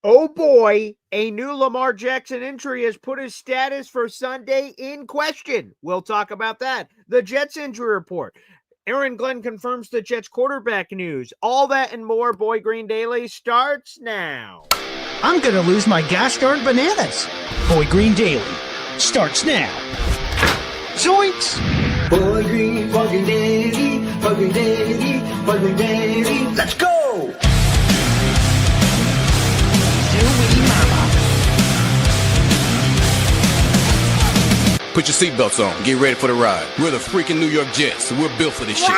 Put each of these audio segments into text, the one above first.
Oh boy, a new Lamar Jackson injury has put his status for Sunday in question. We'll talk about that. The Jets injury report. Aaron Glenn confirms the Jets quarterback news. All that and more. Boy Green Daily starts now. I'm gonna lose my gosh darn bananas. Boy Green Daily starts now. Zoinks! Boy Green Daily, Boy Green Daily, Boy Green Daily. Let's go! Put your seatbelts on. Get ready for the ride. We're the freaking New York Jets, so we're built for this shit.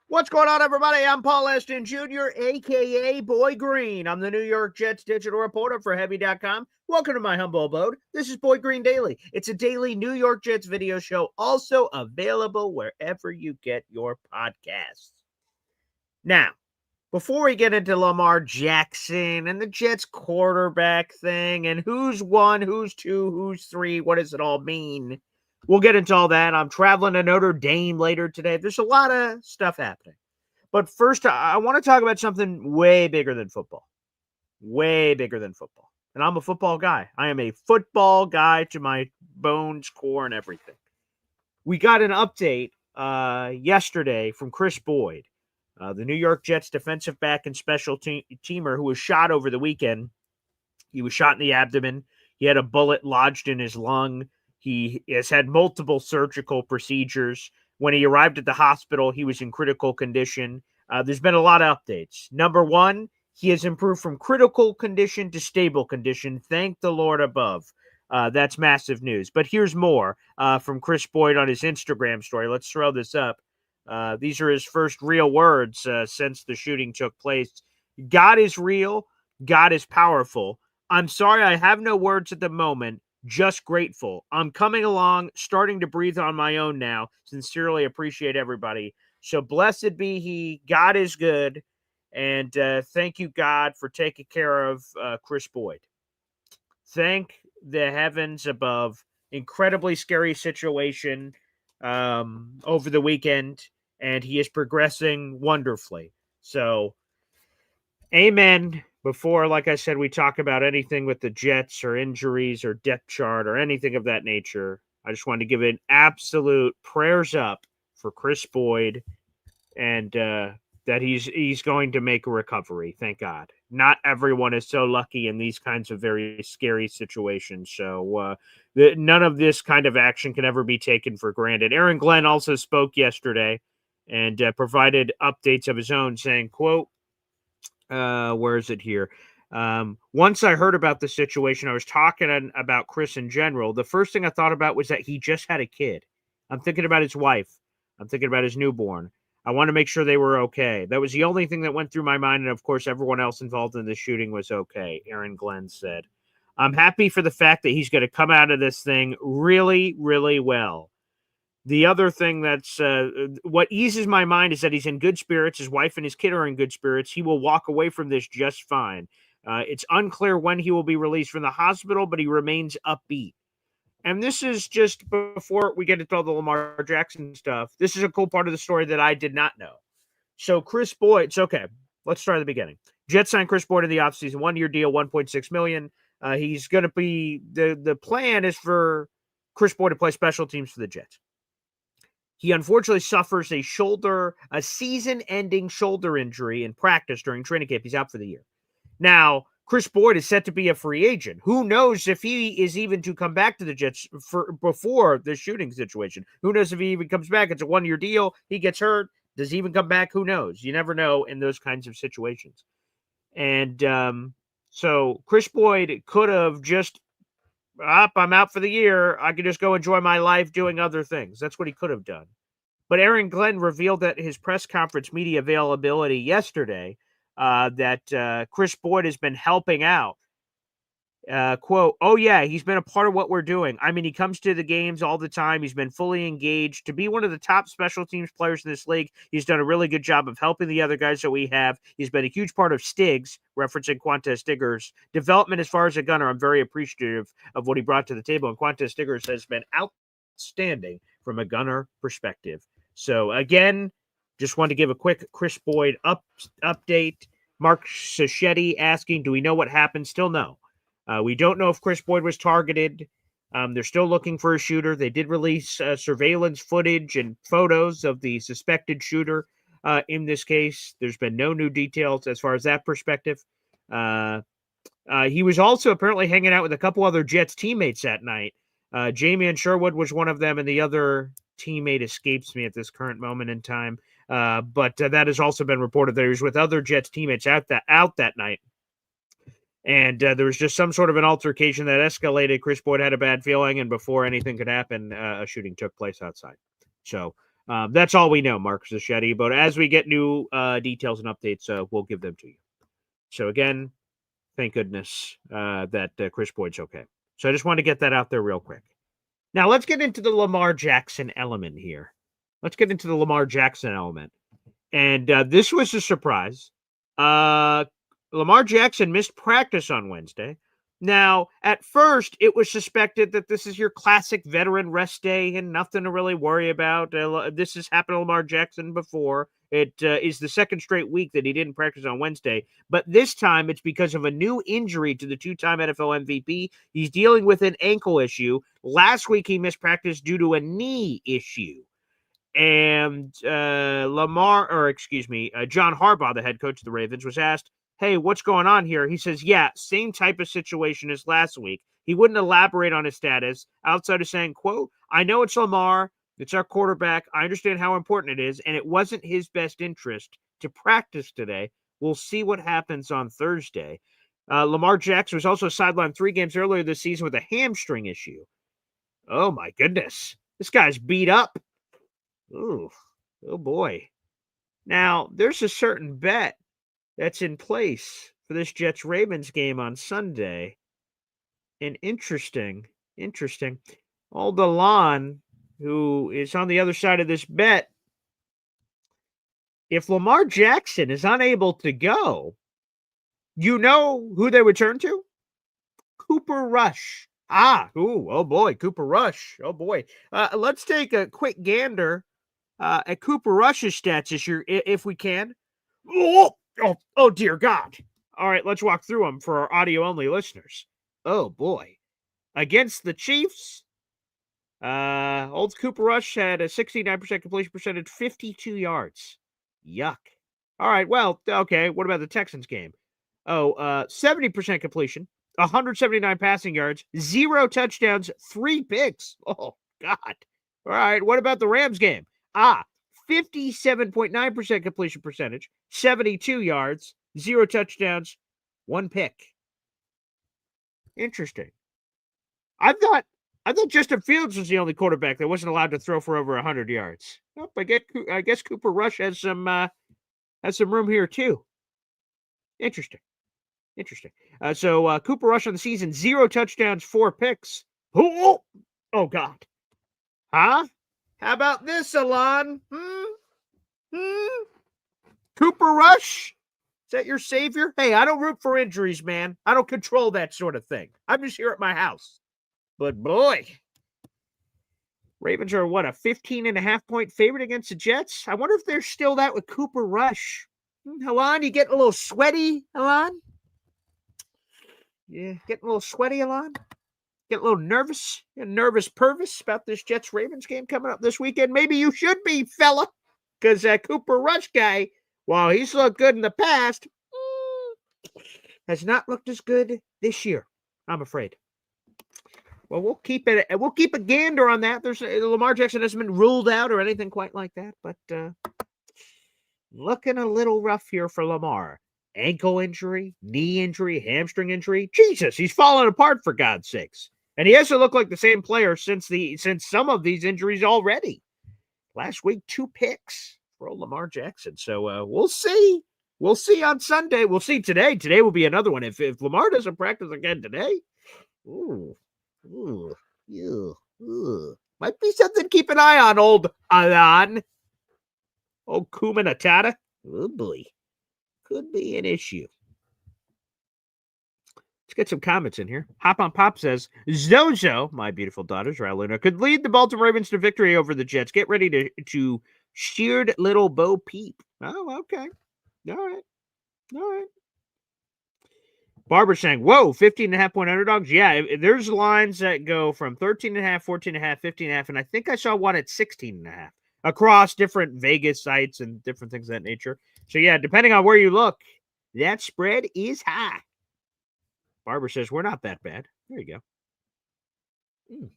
What's going on, everybody? I'm Paul Eston Jr., a.k.a. Boy Green. I'm the New York Jets digital reporter for Heavy.com. Welcome to my humble abode. This is Boy Green Daily. It's a daily New York Jets video show, also available wherever you get your podcasts. Now, before we get into Lamar Jackson and the Jets quarterback thing and who's one, who's two, who's three, what does it all mean? We'll get into all that. I'm traveling to Notre Dame later today. There's a lot of stuff happening. But first, I want to talk about something way bigger than football. Way bigger than football. And I'm a football guy. I am a football guy to my bones, core, and everything. We got an update yesterday from Chris Boyd, the New York Jets defensive back and special teamer who was shot over the weekend. He was shot in the abdomen. He had a bullet lodged in his lung. He has had multiple surgical procedures. When he arrived at the hospital, he was in critical condition. There's been a lot of updates. Number one, he has improved from critical condition to stable condition. Thank the Lord above. That's massive news. But here's more from Chris Boyd on his Instagram story. Let's throw this up. These are his first real words since the shooting took place. God is real. God is powerful. I'm sorry I have no words at the moment. Just grateful. I'm coming along, starting to breathe on my own now. Sincerely appreciate everybody. So blessed be he. God is good. And thank you, God, for taking care of Chris Boyd. Thank the heavens above. Incredibly scary situation over the weekend. And he is progressing wonderfully. So, amen. Before, like I said, we talk about anything with the Jets or injuries or depth chart or anything of that nature, I just wanted to give an absolute prayers up for Chris Boyd and that he's going to make a recovery. Thank God. Not everyone is so lucky in these kinds of very scary situations. So none of this kind of action can ever be taken for granted. Aaron Glenn also spoke yesterday and provided updates of his own, saying, quote, where is it here? Once I heard about the situation, I was talking about Chris in general. The first thing I thought about was that he just had a kid. I'm thinking about his wife. I'm thinking about his newborn. I want to make sure they were okay. That was the only thing that went through my mind. And of course, everyone else involved in the shooting was okay, Aaron Glenn said. I'm happy for the fact that he's going to come out of this thing really, really well. The other thing that's what eases my mind is that he's in good spirits. His wife and his kid are in good spirits. He will walk away from this just fine. It's unclear when he will be released from the hospital, but he remains upbeat. And this is just before we get into all the Lamar Jackson stuff. This is a cool part of the story that I did not know. So Chris Boyd, it's okay. Let's start at the beginning. Jets signed Chris Boyd in the offseason, 1-year deal, $1.6 million. He's going to be the plan is for Chris Boyd to play special teams for the Jets. He unfortunately suffers a season-ending shoulder injury in practice during training camp. He's out for the year. Now, Chris Boyd is set to be a free agent. Who knows if he is even to come back to the Jets before the shooting situation? Who knows if he even comes back? It's a 1-year deal. He gets hurt. Does he even come back? Who knows? You never know in those kinds of situations. And so Chris Boyd could have just, I'm out for the year. I could just go enjoy my life doing other things. That's what he could have done. But Aaron Glenn revealed at his press conference media availability yesterday that Chris Boyd has been helping out Quote, "Oh yeah, he's been a part of what we're doing. I mean, he comes to the games all the time. He's been fully engaged. To be one of the top special teams players in this league, he's done a really good job of helping the other guys that we have. He's been a huge part of Stig's," referencing Quantez Stigers, "development as far as a gunner. I'm very appreciative of what he brought to the table, and Quantez Stigers has been outstanding from a gunner perspective." So again, just wanted to give a quick Chris Boyd update. Mark Sacchetti asking, "Do we know what happened?" Still no. We don't know if Chris Boyd was targeted. They're still looking for a shooter. They did release surveillance footage and photos of the suspected shooter. In this case, there's been no new details as far as that perspective. He was also apparently hanging out with a couple other Jets teammates that night. Jamie Sherwood was one of them, and the other teammate escapes me at this current moment in time. But that has also been reported that he was with other Jets teammates out that night. And there was just some sort of an altercation that escalated. Chris Boyd had a bad feeling, and before anything could happen, a shooting took place outside. So that's all we know, Mark Sacchetti. But as we get new details and updates, we'll give them to you. So again, thank goodness that Chris Boyd's okay. So I just wanted to get that out there real quick. Now let's get into the Lamar Jackson element here. And this was a surprise. Lamar Jackson missed practice on Wednesday. Now, at first, it was suspected that this is your classic veteran rest day and nothing to really worry about. This has happened to Lamar Jackson before. It is the second straight week that he didn't practice on Wednesday. But this time, it's because of a new injury to the two-time NFL MVP. He's dealing with an ankle issue. Last week, he missed practice due to a knee issue. And John Harbaugh, the head coach of the Ravens, was asked, "Hey, what's going on here?" He says, "Yeah, same type of situation as last week." He wouldn't elaborate on his status outside of saying, quote, "I know it's Lamar. It's our quarterback. I understand how important it is, and it wasn't his best interest to practice today. We'll see what happens on Thursday." Lamar Jackson was also sidelined 3 games earlier this season with a hamstring issue. Oh, my goodness. This guy's beat up. Ooh, oh boy. Now, there's a certain bet that's in place for this Jets-Ravens game on Sunday. And interesting. Old Alon, who is on the other side of this bet, if Lamar Jackson is unable to go, you know who they would turn to? Cooper Rush. Oh boy, Cooper Rush. Oh boy. Let's take a quick gander at Cooper Rush's stats this year, if we can. Oh, dear God. All right, let's walk through them for our audio-only listeners. Oh, boy. Against the Chiefs, old Cooper Rush had a 69% completion percentage, 52 yards. Yuck. All right, well, okay, what about the Texans game? 70% completion, 179 passing yards, 0 touchdowns, 3 picks. Oh, God. All right, what about the Rams game? 57.9% completion percentage, 72 yards, 0 touchdowns, 1 pick. Interesting. I thought Justin Fields was the only quarterback that wasn't allowed to throw for over 100 yards. Nope, I guess Cooper Rush has some room here too. Interesting. So Cooper Rush on the season, 0 touchdowns, 4 picks. Oh God. Huh? How about this, Alon? Cooper Rush? Is that your savior? Hey, I don't root for injuries, man. I don't control that sort of thing. I'm just here at my house. But boy, Ravens are what, a 15.5-point favorite against the Jets? I wonder if they're still that with Cooper Rush. Alon, you getting a little sweaty, Alon? Yeah, getting a little sweaty, Alon? Get a little nervous? Nervous Purvis about this Jets-Ravens game coming up this weekend? Maybe you should be, fella. Because that Cooper Rush guy, while he's looked good in the past, has not looked as good this year, I'm afraid. Well, we'll keep a gander on that. There's Lamar Jackson hasn't been ruled out or anything quite like that, but looking a little rough here for Lamar. Ankle injury, knee injury, hamstring injury. Jesus, he's falling apart for God's sakes. And he hasn't looked like the same player since some of these injuries already. Last week, 2 picks for old Lamar Jackson. So we'll see. We'll see on Sunday. We'll see today. Today will be another one. If Lamar doesn't practice again today, Ooh. Ooh. Ew. Ooh. Might be something to keep an eye on, old Alan. Old Kumanatata. Oh, boy. Could be an issue. Let's get some comments in here. Hop on Pop says, Zozo, my beautiful daughters, Raluna, could lead the Baltimore Ravens to victory over the Jets. Get ready to sheared little Bo Peep. Oh, okay. All right. All right. Barbara saying, whoa, 15.5-point underdogs. Yeah, there's lines that go from 13.5, 14.5, 15.5, and I think I saw one at 16.5 across different Vegas sites and different things of that nature. So, yeah, depending on where you look, that spread is high. Barbara says, we're not that bad. There you go.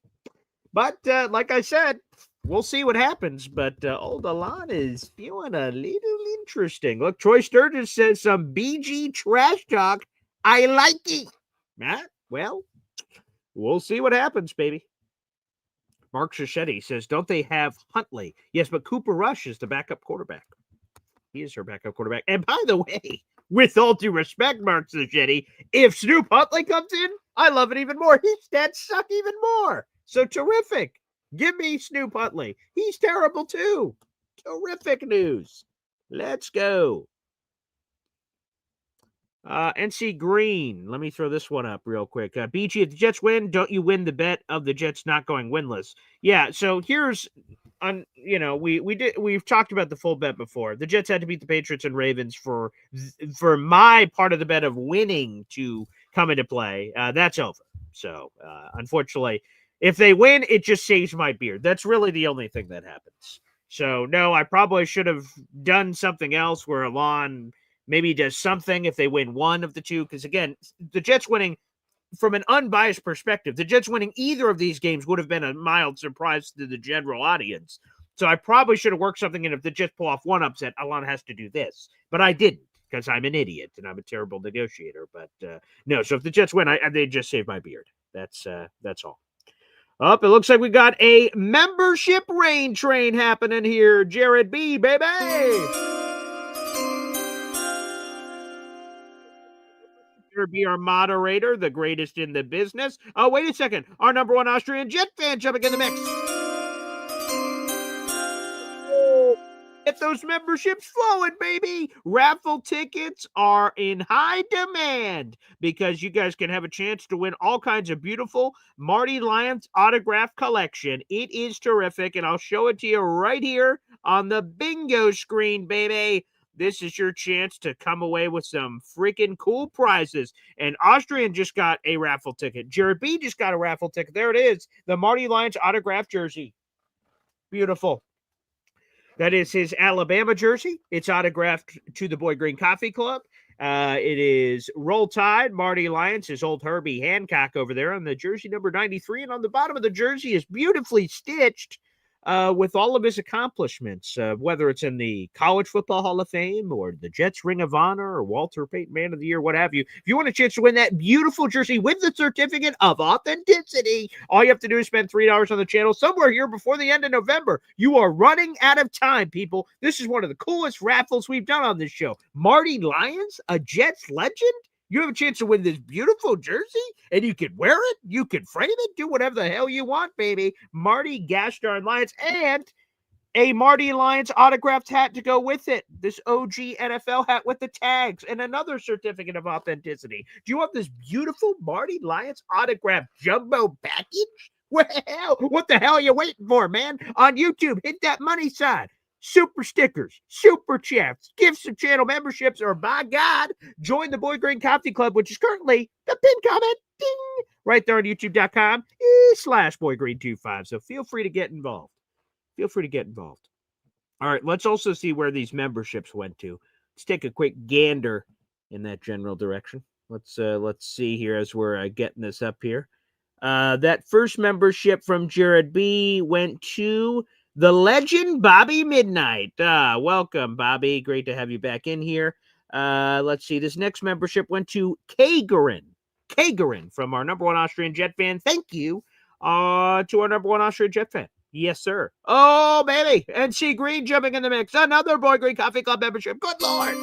But like I said, we'll see what happens. But old Alon is feeling a little interesting. Look, Troy Sturgis says some BG trash talk. I like it. Well, we'll see what happens, baby. Mark Cichetti says, don't they have Huntley? Yes, but Cooper Rush is the backup quarterback. He is her backup quarterback. And by the way, with all due respect, Mark Cichetti, if Snoop Huntley comes in, I love it even more. His stats suck even more. So terrific. Give me Snoop Huntley. He's terrible too. Terrific news. Let's go. NC Green. Let me throw this one up real quick. BG, if the Jets win, don't you win the bet of the Jets not going winless? Yeah, so here's we've talked about the full bet before. The Jets had to beat the Patriots and Ravens for my part of the bet of winning to come into play. That's over. So unfortunately, if they win, it just saves my beard. That's really the only thing that happens. So no, I probably should have done something else where Alon maybe does something if they win one of the two. Because again, the Jets winning, from an unbiased perspective, the Jets winning either of these games would have been a mild surprise to the general audience. So I probably should have worked something in. If the Jets pull off one upset, Alon has to do this. But I didn't, because I'm an idiot and I'm a terrible negotiator. But no, so if the Jets win, they just save my beard. That's all. Up, it looks like we got a membership rain train happening here. Jared B, baby. Be our moderator, the greatest in the business. Oh, wait a second. Our number one Austrian Jet fan jumping in the mix. Get those memberships flowing, baby. Raffle tickets are in high demand because you guys can have a chance to win all kinds of beautiful Marty Lyons autograph collection. It is terrific, and I'll show it to you right here on the bingo screen, baby. This is your chance to come away with some freaking cool prizes. And Austrian just got a raffle ticket. Jared B just got a raffle ticket. There it is. The Marty Lyons autograph jersey. Beautiful. That is his Alabama jersey. It's autographed to the Boy Green Coffee Club. It is Roll Tide, Marty Lyons, his old Herbie Hancock over there on the jersey number 93. And on the bottom of the jersey is beautifully stitched with all of his accomplishments, whether it's in the College Football Hall of Fame or the Jets Ring of Honor or Walter Payton Man of the Year, what have you. If you want a chance to win that beautiful jersey with the certificate of authenticity, all you have to do is spend $3 on the channel somewhere here before the end of November. You are running out of time, people. This is one of the coolest raffles we've done on this show. Marty Lyons, a Jets legend? You have a chance to win this beautiful jersey, and you can wear it, you can frame it, do whatever the hell you want, baby. Marty Gosh darn Lyons, and a Marty Lyons autographed hat to go with it. This OG NFL hat with the tags and another certificate of authenticity. Do you want this beautiful Marty Lyons autographed jumbo package? Well, what the hell are you waiting for, man? On YouTube, hit that money sign. Super stickers, super chats, gifts of channel memberships, or by God, join the Boy Green Coffee Club, which is currently the pin comment, ding, right there on youtube.com/boygreen25. So feel free to get involved. Feel free to get involved. All right, let's also see where these memberships went to. Let's take a quick gander in that general direction. Let's see here as we're getting this up here. That first membership from Jared B went to the legend Bobby Midnight. Welcome, Bobby. Great to have you back in here. Let's see. This next membership went to Kagerin from our number one Austrian Jet fan. Thank you to our number one Austrian Jet fan. Yes, sir. Oh, baby. NC Green jumping in the mix. Another Boy Green Coffee Club membership. Good Lord.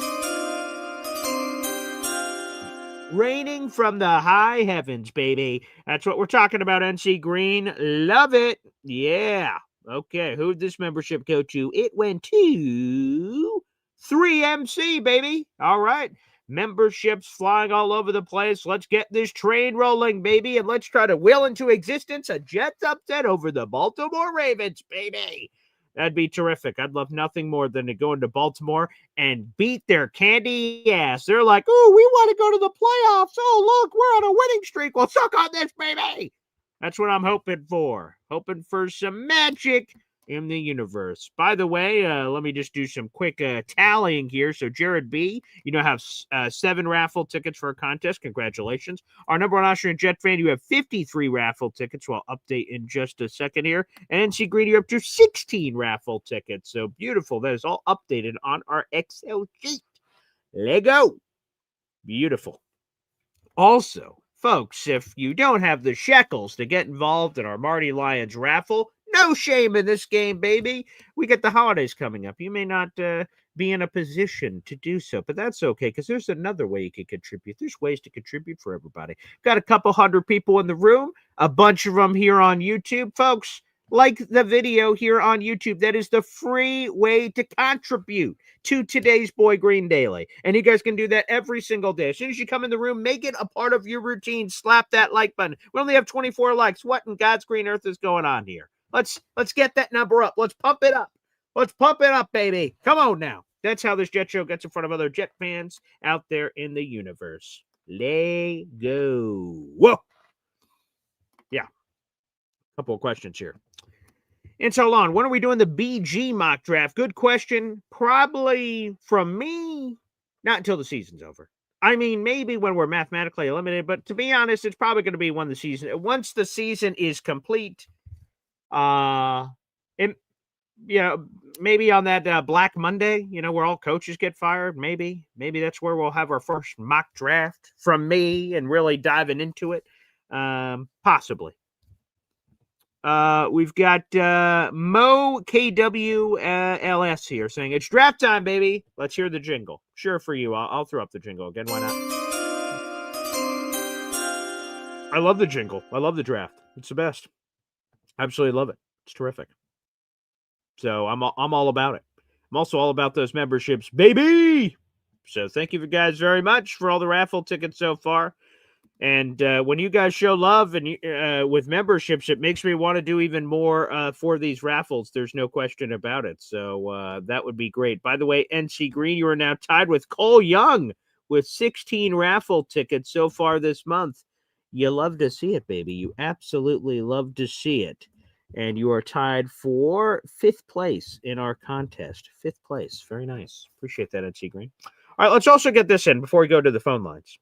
Raining from the high heavens, baby. That's what we're talking about, NC Green. Love it. Yeah. Okay, who'd this membership go to? It went to 3MC, baby. All right. Memberships flying all over the place. Let's get this train rolling, baby, and let's try to will into existence a Jets upset over the Baltimore Ravens, baby. That'd be terrific. I'd love nothing more than to go into Baltimore and beat their candy ass. They're like, oh, we want to go to the playoffs. Oh, look, we're on a winning streak. Well, suck on this, baby. That's what I'm hoping for. Hoping for some magic in the universe. By the way, let me just do some quick tallying here. So Jared B, have 7 raffle tickets for a contest. Congratulations. Our number one Austrian Jet fan, you have 53 raffle tickets. We'll update in just a second here. And NC Green, you're up to 16 raffle tickets. So beautiful. That is all updated on our Excel sheet. Lego. Beautiful. Also, folks, if you don't have the shekels to get involved in our Marty Lions raffle, no shame in this game, baby. We get the holidays coming up. You may not be in a position to do so, but that's okay because there's another way you can contribute. There's ways to contribute for everybody. Got a couple hundred people in the room, a bunch of them here on YouTube. Folks, like the video here on YouTube. That is the free way to contribute to today's Boy Green Daily. And you guys can do that every single day. As soon as you come in the room, make it a part of your routine. Slap that like button. We only have 24 likes. What in God's green earth is going on here? Let's get that number up. Let's pump it up. Let's pump it up, baby. Come on now. That's how this Jet Show gets in front of other Jet fans out there in the universe. Lego. Whoa. Yeah. Couple of questions here. And so on, when are we doing the BG mock draft? Good question. Probably from me, not until the season's over. I mean, maybe when we're mathematically eliminated, but to be honest, it's probably going to be once the season is complete. Maybe on that Black Monday, where all coaches get fired. Maybe that's where we'll have our first mock draft from me and really diving into it. Possibly. We've got Mo KWLS here saying, it's draft time, baby. Let's hear the jingle. Sure, for you. I'll throw up the jingle again. Why not? I love the jingle. I love the draft. It's the best. Absolutely love it. It's terrific. So I'm all about it. I'm also all about those memberships, baby. So thank you guys very much for all the raffle tickets so far. And when you guys show love and with memberships, it makes me want to do even more for these raffles. There's no question about it. So that would be great. By the way, NC Green, you are now tied with Cole Young with 16 raffle tickets so far this month. You love to see it, baby. You absolutely love to see it. And you are tied for 5th place in our contest. 5th place. Very nice. Appreciate that, NC Green. All right, let's also get this in before we go to the phone lines.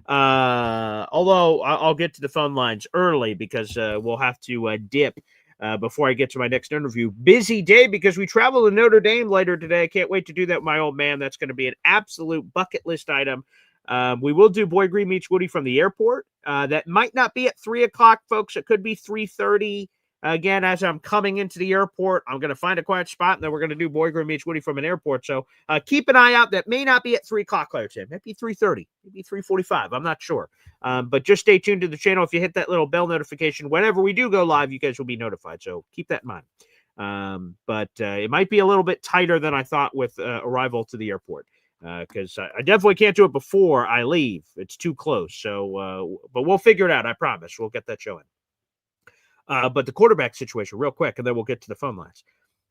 Although I'll get to the phone lines early because we'll have to dip before I get to my next interview. Busy day because we travel to Notre Dame later today. I can't wait to do that with my old man. That's going to be an absolute bucket list item. We will do Boy Green meets Woody from the airport. That might not be at 3 o'clock, folks. It could be 3:30. Again, as I'm coming into the airport, I'm going to find a quiet spot, and then we're going to do Boy Green meets Woody from an airport. So keep an eye out. That may not be at 3 o'clock, Larry said. Maybe 3:30, maybe 3:45. I'm not sure. But just stay tuned to the channel. If you hit that little bell notification, whenever we do go live, you guys will be notified. So keep that in mind. But it might be a little bit tighter than I thought with arrival to the airport. Because I definitely can't do it before I leave. It's too close. So, but we'll figure it out. I promise. We'll get that show in. But the quarterback situation real quick, and then we'll get to the phone lines.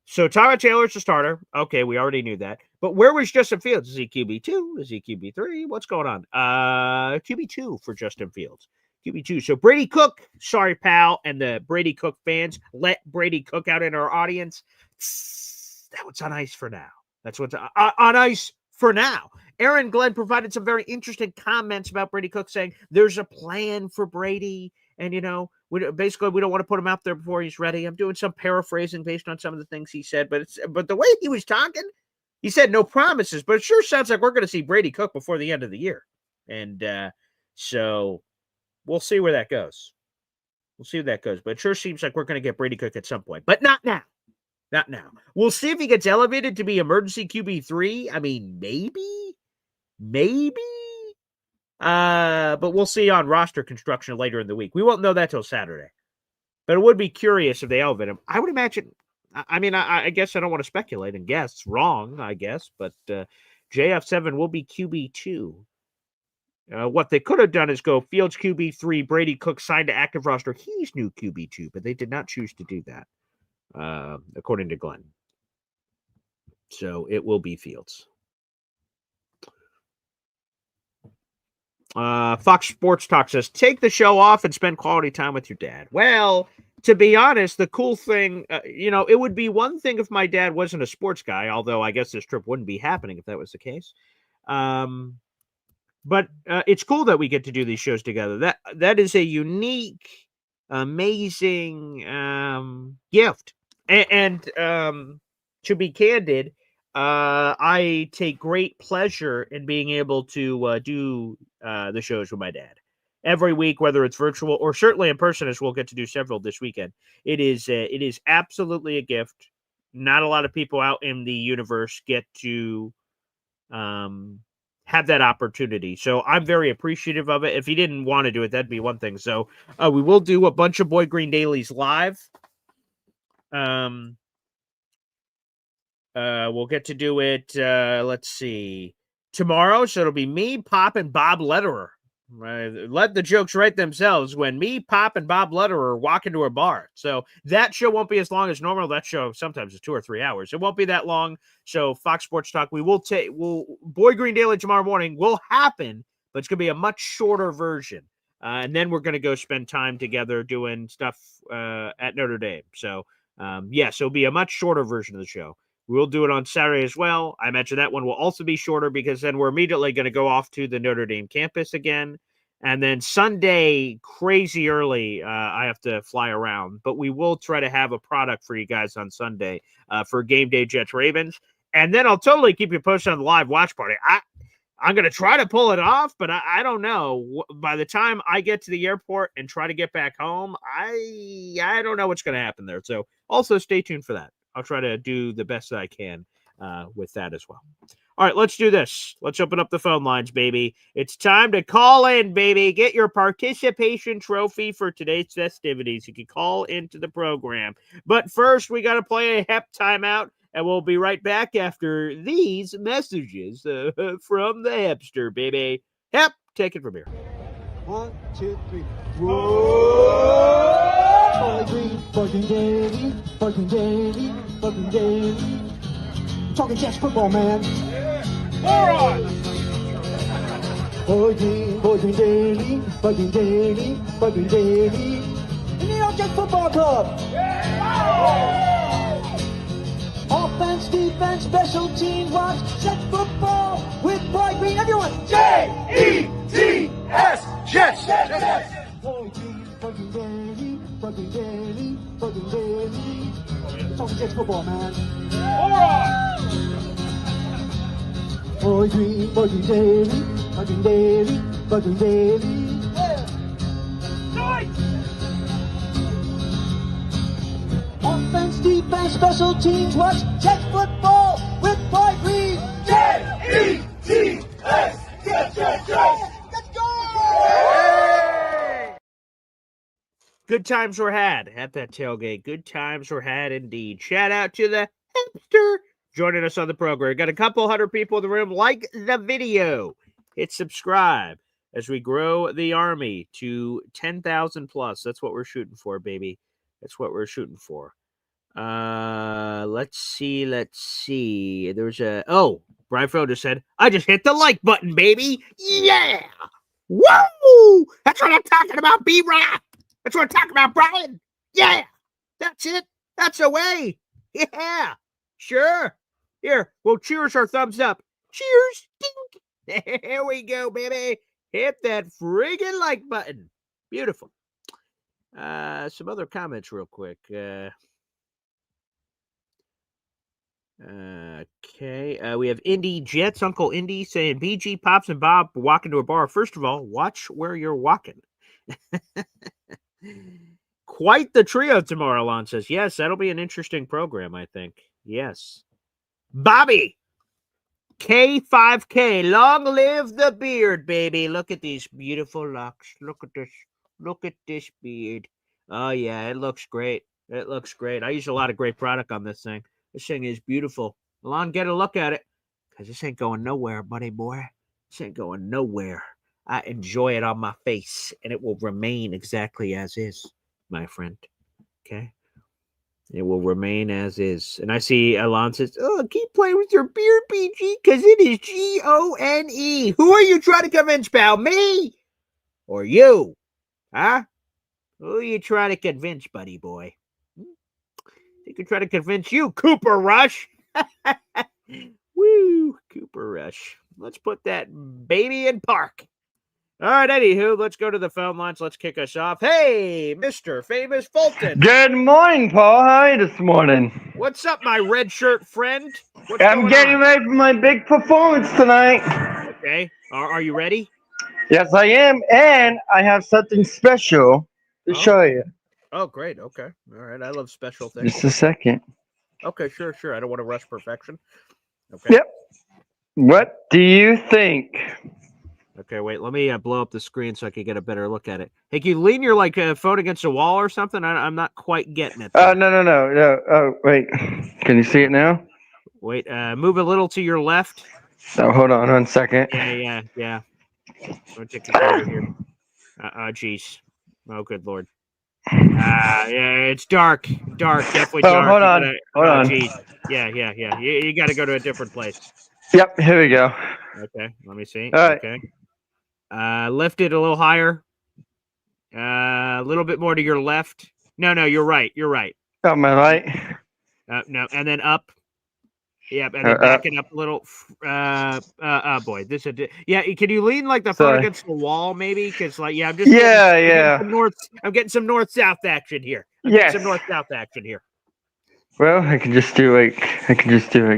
So Tyrod Taylor's the starter. Okay, we already knew that. But where was Justin Fields? Is he QB2? Is he QB3? What's going on? QB2 for Justin Fields. QB2. So Brady Cook, sorry, pal, and the Brady Cook fans, let Brady Cook out in our audience. That was on ice for now. That's what's on ice for now. Aaron Glenn provided some very interesting comments about Brady Cook, saying there's a plan for Brady. And, we don't want to put him out there before he's ready. I'm doing some paraphrasing based on some of the things he said. But the way he was talking, he said no promises. But it sure sounds like we're going to see Brady Cook before the end of the year. And so we'll see where that goes. But it sure seems like we're going to get Brady Cook at some point. But not now. Not now. We'll see if he gets elevated to be emergency QB3. I mean, maybe. But we'll see on roster construction later in the week. We won't know that till Saturday. But it would be curious if they elevate him. I would imagine. I mean, I guess I don't want to speculate and guess. It's wrong, I guess. But JF7 will be QB2. What they could have done is go Fields QB3, Brady Cook signed to active roster. He's new QB2, but they did not choose to do that, according to Glenn. So it will be Fields. Fox Sports Talk says, take the show off and spend quality time with your dad. Well, to be honest, the cool thing, it would be one thing if my dad wasn't a sports guy, although I guess this trip wouldn't be happening if that was the case. But it's cool that we get to do these shows together. That is a unique, amazing gift. And to be candid, I take great pleasure in being able to do the shows with my dad every week, whether it's virtual or certainly in person, as we'll get to do several this weekend. It is absolutely a gift. Not a lot of people out in the universe get to have that opportunity. So I'm very appreciative of it. If he didn't want to do it, that'd be one thing. So we will do a bunch of Boy Green Dailies live. We'll get to do it, let's see, tomorrow. So it'll be me, Pop, and Bob Lederer. Let the jokes write themselves when me, Pop, and Bob Lederer walk into a bar. So that show won't be as long as normal. That show sometimes is 2 or 3 hours. It won't be that long. So Fox Sports Talk, Boy Green Daily tomorrow morning will happen, but it's going to be a much shorter version. And then we're going to go spend time together doing stuff at Notre Dame. So, so it'll be a much shorter version of the show. We'll do it on Saturday as well. I mentioned that one will also be shorter because then we're immediately going to go off to the Notre Dame campus again. And then Sunday, crazy early, I have to fly around. But we will try to have a product for you guys on Sunday for Game Day Jets Ravens. And then I'll totally keep you posted on the live watch party. I'm going to try to pull it off, but I don't know. By the time I get to the airport and try to get back home, I don't know what's going to happen there. So also stay tuned for that. I'll try to do the best that I can with that as well. All right, let's do this. Let's open up the phone lines, baby. It's time to call in, baby. Get your participation trophy for today's festivities. You can call into the program. But first, we got to play a HEP timeout, and we'll be right back after these messages from the Hepster, baby. HEP, take it from here. 1, 2, 3. Whoa! Bugging daily, bugging daily, bugging daily. Talking Jets football, man. Moron! Bugging daily, bugging daily, bugging daily. The New York Jets football club. Offense, defense, special teams, watch Jets football with Boy Green. Everyone, J-E-T-S, Jets! Boy Green, bugging daily, bugging daily, bugging daily. Talking Jets football, man. Moron! Boy Green, bugging daily, bugging daily, bugging daily. Nice! Offense, defense, special teams, watch Jets football with Boy Green. J-E-T-S, Jets! Let's go! Good times were had at that tailgate. Good times were had indeed. Shout out to the Hepster joining us on the program. Got a couple hundred people in the room. Like the video. Hit subscribe as we grow the army to 10,000 plus. That's what we're shooting for, baby. That's what we're shooting for. Let's see. There's Brian Fro just said, I just hit the like button, baby. Yeah. Woo! That's what I'm talking about, B-Rock. That's what I'm talking about, Brian. Yeah. That's it. That's the way. Yeah. Sure. Here, we'll cheers our thumbs up. Cheers. Dink. There we go, baby. Hit that friggin' like button. Beautiful. Some other comments real quick. Okay. We have Indy Jets, Uncle Indy saying BG, Pops, and Bob walking to a bar. First of all, watch where you're walking. Quite the trio tomorrow, Lon says. Yes, that'll be an interesting program, I think. Yes. Bobby. K5K. Long live the beard, baby. Look at these beautiful locks. Look at this. Look at this beard. Oh, yeah, it looks great. It looks great. I use a lot of great product on this thing. This thing is beautiful. Alon, get a look at it. Because this ain't going nowhere, buddy boy. This ain't going nowhere. I enjoy it on my face, and it will remain exactly as is, my friend. Okay? It will remain as is. And I see Alon says, "Oh, keep playing with your beard, PG, because it is Gone. Who are you trying to convince, pal? Me? Or you? Huh? Who are you trying to convince, buddy boy? They could try to convince you, Cooper Rush." Woo, Cooper Rush. Let's put that baby in park. All right, anywho, let's go to the phone lines. Let's kick us off. Hey, Mr. Famous Fulton. Good morning, Paul. How are you this morning? What's up, my red shirt friend? What's I'm going getting on? ready for my big performance tonight. Okay. Are you ready? Yes, I am, and I have something special to show you. Oh, great. Okay. All right. I love special things. Just a second. Okay, sure. I don't want to rush perfection. Okay. Yep. What do you think? Okay, wait. Let me blow up the screen so I can get a better look at it. Hey, can you lean your phone against a wall or something? I'm not quite getting it. No. Oh, wait. Can you see it now? Wait. Move a little to your left. Oh, hold on 1 second. Yeah. I'm gonna take this over here. Jeez. Oh, good lord. Yeah, it's dark. Definitely dark. Hold on. Hold on. Geez. Yeah. You got to go to a different place. Yep, here we go. Okay, let me see. All right. Okay. Lift it a little higher. A little bit more to your left. No, you're right. Oh, my right. No, and then up. Yep, and then back it up a little. Boy, this is yeah. Can you lean like the phone against the wall, maybe? Because I'm just I'm getting some north-south action here. Yes. Some north-south action here. Well, I can just do like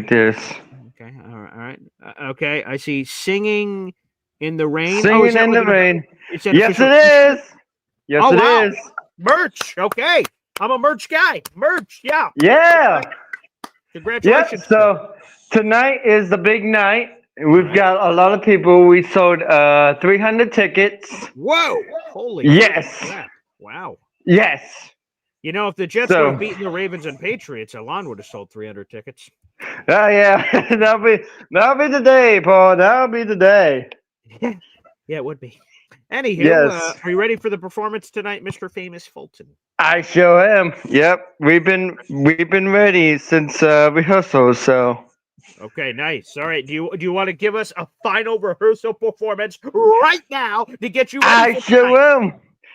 this. Okay, all right. Okay, I see singing in the rain. Singing in the rain. Yes, it is. Yes, Oh, it wow. is. Merch. Okay, I'm a merch guy. Merch. Yeah. Yeah. Congratulations. Yep. So tonight is the big night. We've got a lot of people. We sold 300 tickets. Whoa! Holy. Yes. Crap. Wow. Yes. You know, if the Jets would have beaten the Ravens and Patriots, Alon would have sold 300 tickets. Oh yeah, that'll be the day, Paul. That'll be the day. Yeah, it would be. Anywho, Yes. Are you ready for the performance tonight, Mr. Famous Fulton? I sure am. Yep, we've been ready since rehearsal. So. Okay, nice. All right, do you want to give us a final rehearsal performance right now to get you ready? I sure will.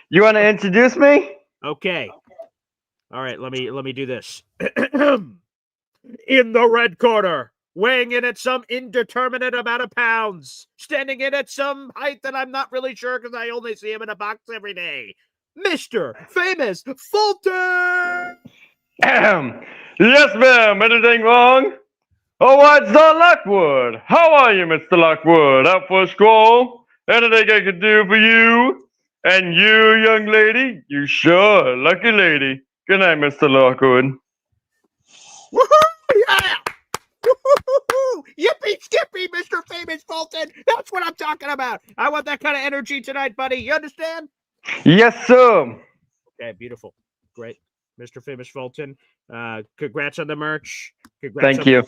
You want to introduce me? Okay. All right, let me do this. In the red corner, weighing in at some indeterminate amount of pounds, standing in at some height that I'm not really sure because I only see him in a box every day, Mr. Famous Fulton! Yes, ma'am. Anything wrong? Oh, it's Lockwood. How are you, Mr. Lockwood? Out for a stroll? Anything I can do for you? And you, young lady? You sure, lucky lady. Good night, Mr. Lockwood. Woohoo! Yeah! Woo-hoo-hoo-hoo! Yippee skippy, Mr. Famous Fulton! That's what I'm talking about! I want that kind of energy tonight, buddy. You understand? Yes, sir. Okay, beautiful. Great. Mr. Famous Fulton, congrats on the merch. Congrats. Thank you.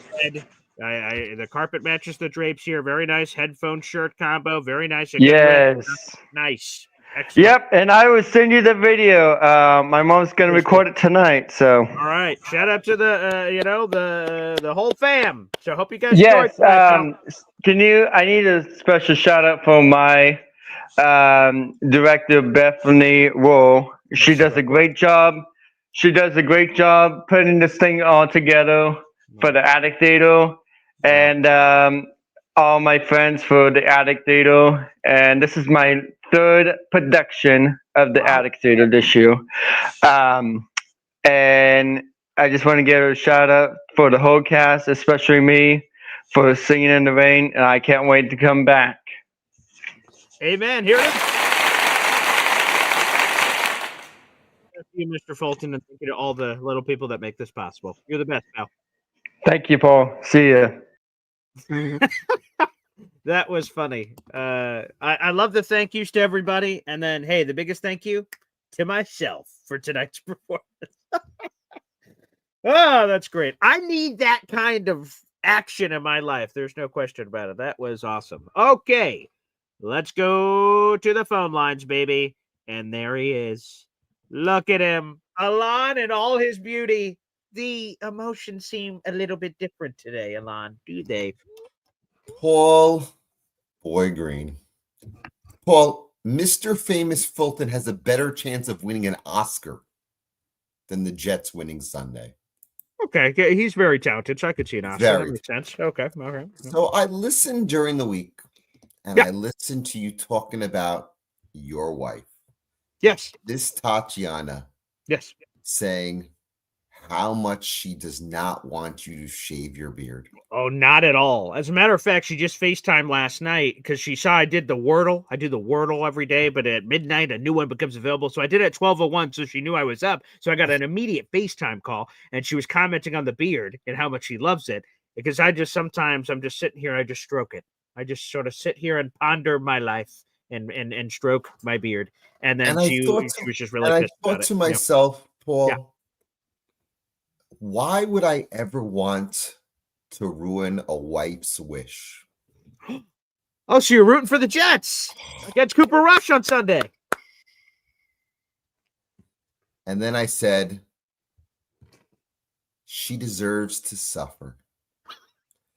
The carpet matches the drapes here. Very nice headphone shirt combo. Very nice. Yes. Nice. Excellent. Yep, and I will send you the video. My mom's gonna record it tonight, so. All right. Shout out to the whole fam. So I hope you guys Yes. enjoyed that. I need a special shout out for my director Bethany Wool. She does a great job. She does a great job putting this thing all together for the Addict Theater, and all my friends for the Addict Theater. And this is my third production of the Addict Theater this year. And I just want to give a shout out for the whole cast, especially me, for singing in the rain, and I can't wait to come back. Amen. Here it is. Thank you, Mr. Fulton, and thank you to all the little people that make this possible. You're the best, pal. Thank you, Paul. See ya. That was funny. I love the thank yous to everybody. And then, hey, the biggest thank you to myself for tonight's performance. Oh, that's great. I need that kind of action in my life. There's no question about it. That was awesome. Okay, let's go to the phone lines, baby. And there he is. Look at him. Alon in all his beauty. The emotions seem a little bit different today, Alon, do they? Paul Boy Green. Paul, Mr. Famous Fulton has a better chance of winning an Oscar than the Jets winning Sunday. Okay, he's very talented, so I could see an Oscar. That makes sense. Okay, all right. So I listened during the week, and I listened to you talking about your wife. Yes. This Tatiana. Yes. Saying how much she does not want you to shave your beard. Oh, not at all. As a matter of fact, she just FaceTimed last night because she saw I did the Wordle. I do the Wordle every day, but at midnight, a new one becomes available. So I did it at 12:01, so she knew I was up. So I got an immediate FaceTime call, and she was commenting on the beard and how much she loves it. Because sometimes I'm just sitting here, I just stroke it. I just sort of sit here and ponder my life and stroke my beard. And then she was just really pissed about it. I thought to myself, Paul, why would I ever want to ruin a wife's wish? Oh, so you're rooting for the Jets against Cooper Rush on Sunday. And then I said, she deserves to suffer.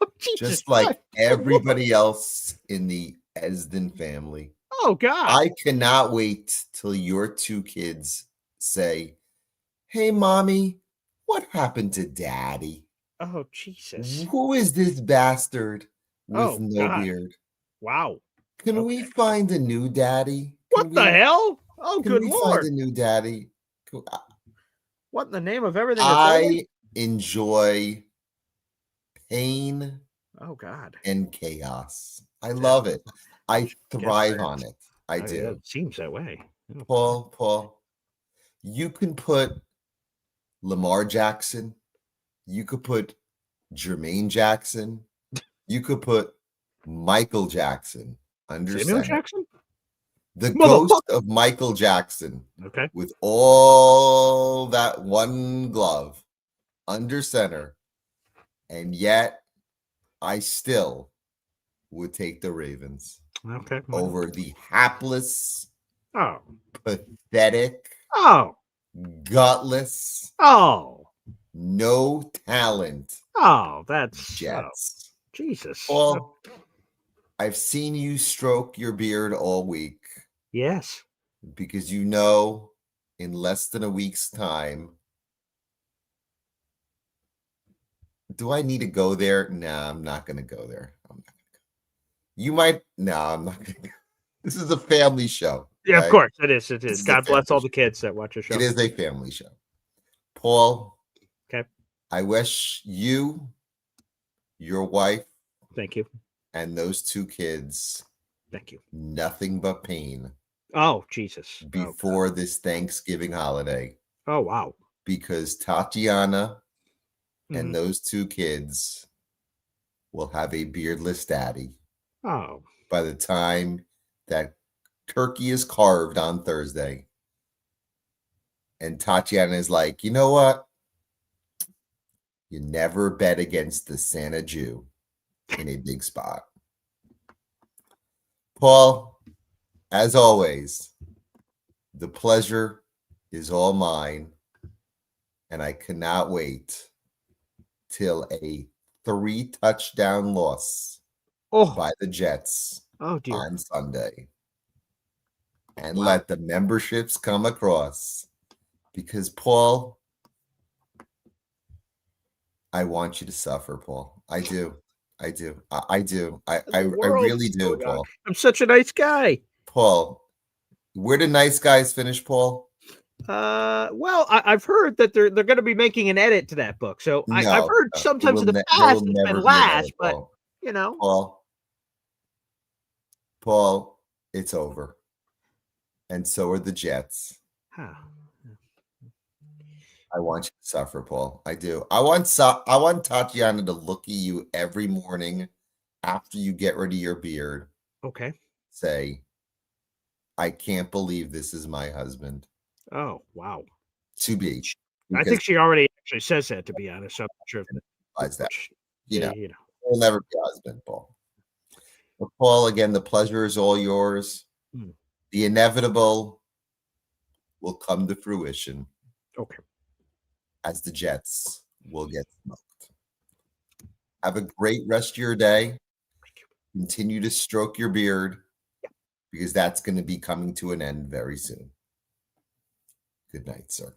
Oh, just like everybody else in the Esden family. Oh, God. I cannot wait till your two kids say, hey, mommy, what happened to daddy? Oh, Jesus. Who is this bastard with no beard? Wow. Can we find a new daddy? What the hell? Oh, good Lord. Can we find a new daddy? What in the name of everything? I enjoy pain. Oh, God. And chaos. I love it. I thrive on it. I do. Yeah, it seems that way. Paul, you can put Lamar Jackson. You could put Jermaine Jackson. You could put Michael Jackson under Samuel center. Jackson? The ghost of Michael Jackson. Okay. With all that one glove under center. And yet I still would take the Ravens over the hapless, pathetic, gutless, no talent. That's Jets. Jesus. Well, I've seen you stroke your beard all week. Yes. Because you know, in less than a week's time, do I need to go there? No, I'm not going to go there. I'm not going to go. You might. No, I'm not going to go. This is a family show. Yeah, right? Of course. It is. It is. God bless all the kids that watch your show. It is a family show. Paul. Okay. I wish you, your wife. Thank you. And those two kids. Thank you. Nothing but pain. Oh, Jesus. Before this Thanksgiving holiday. Oh, wow. Because Tatiana and those two kids will have a beardless daddy. Oh. By the time that turkey is carved on Thursday. And Tatiana is like, you know what? You never bet against the Santa Jew in a big spot. Paul, as always, the pleasure is all mine. And I cannot wait till a 3-touchdown loss by the Jets on Sunday. And let the memberships come across. Because, Paul, I want you to suffer, Paul. I do. I do. I do. I really do, Paul. I'm such a nice guy. Paul, where do nice guys finish, Paul? Well, I've heard that they're going to be making an edit to that book. So I've heard sometimes in the past it's been last, but you know, Paul, it's over, and so are the Jets. Huh. I want you to suffer, Paul. I do. I want Tatiana to look at you every morning after you get rid of your beard, Okay. say, I can't believe this is my husband. Oh, wow. To be. I think she already actually says that, to be honest. I'm not sure if Realize that. yeah, We'll never be husband, Paul. But Paul, again, the pleasure is all yours. The inevitable will come to fruition. Okay. As the Jets will get smoked. Have a great rest of your day. Continue to stroke your beard because that's going to be coming to an end very soon. Good night, sir.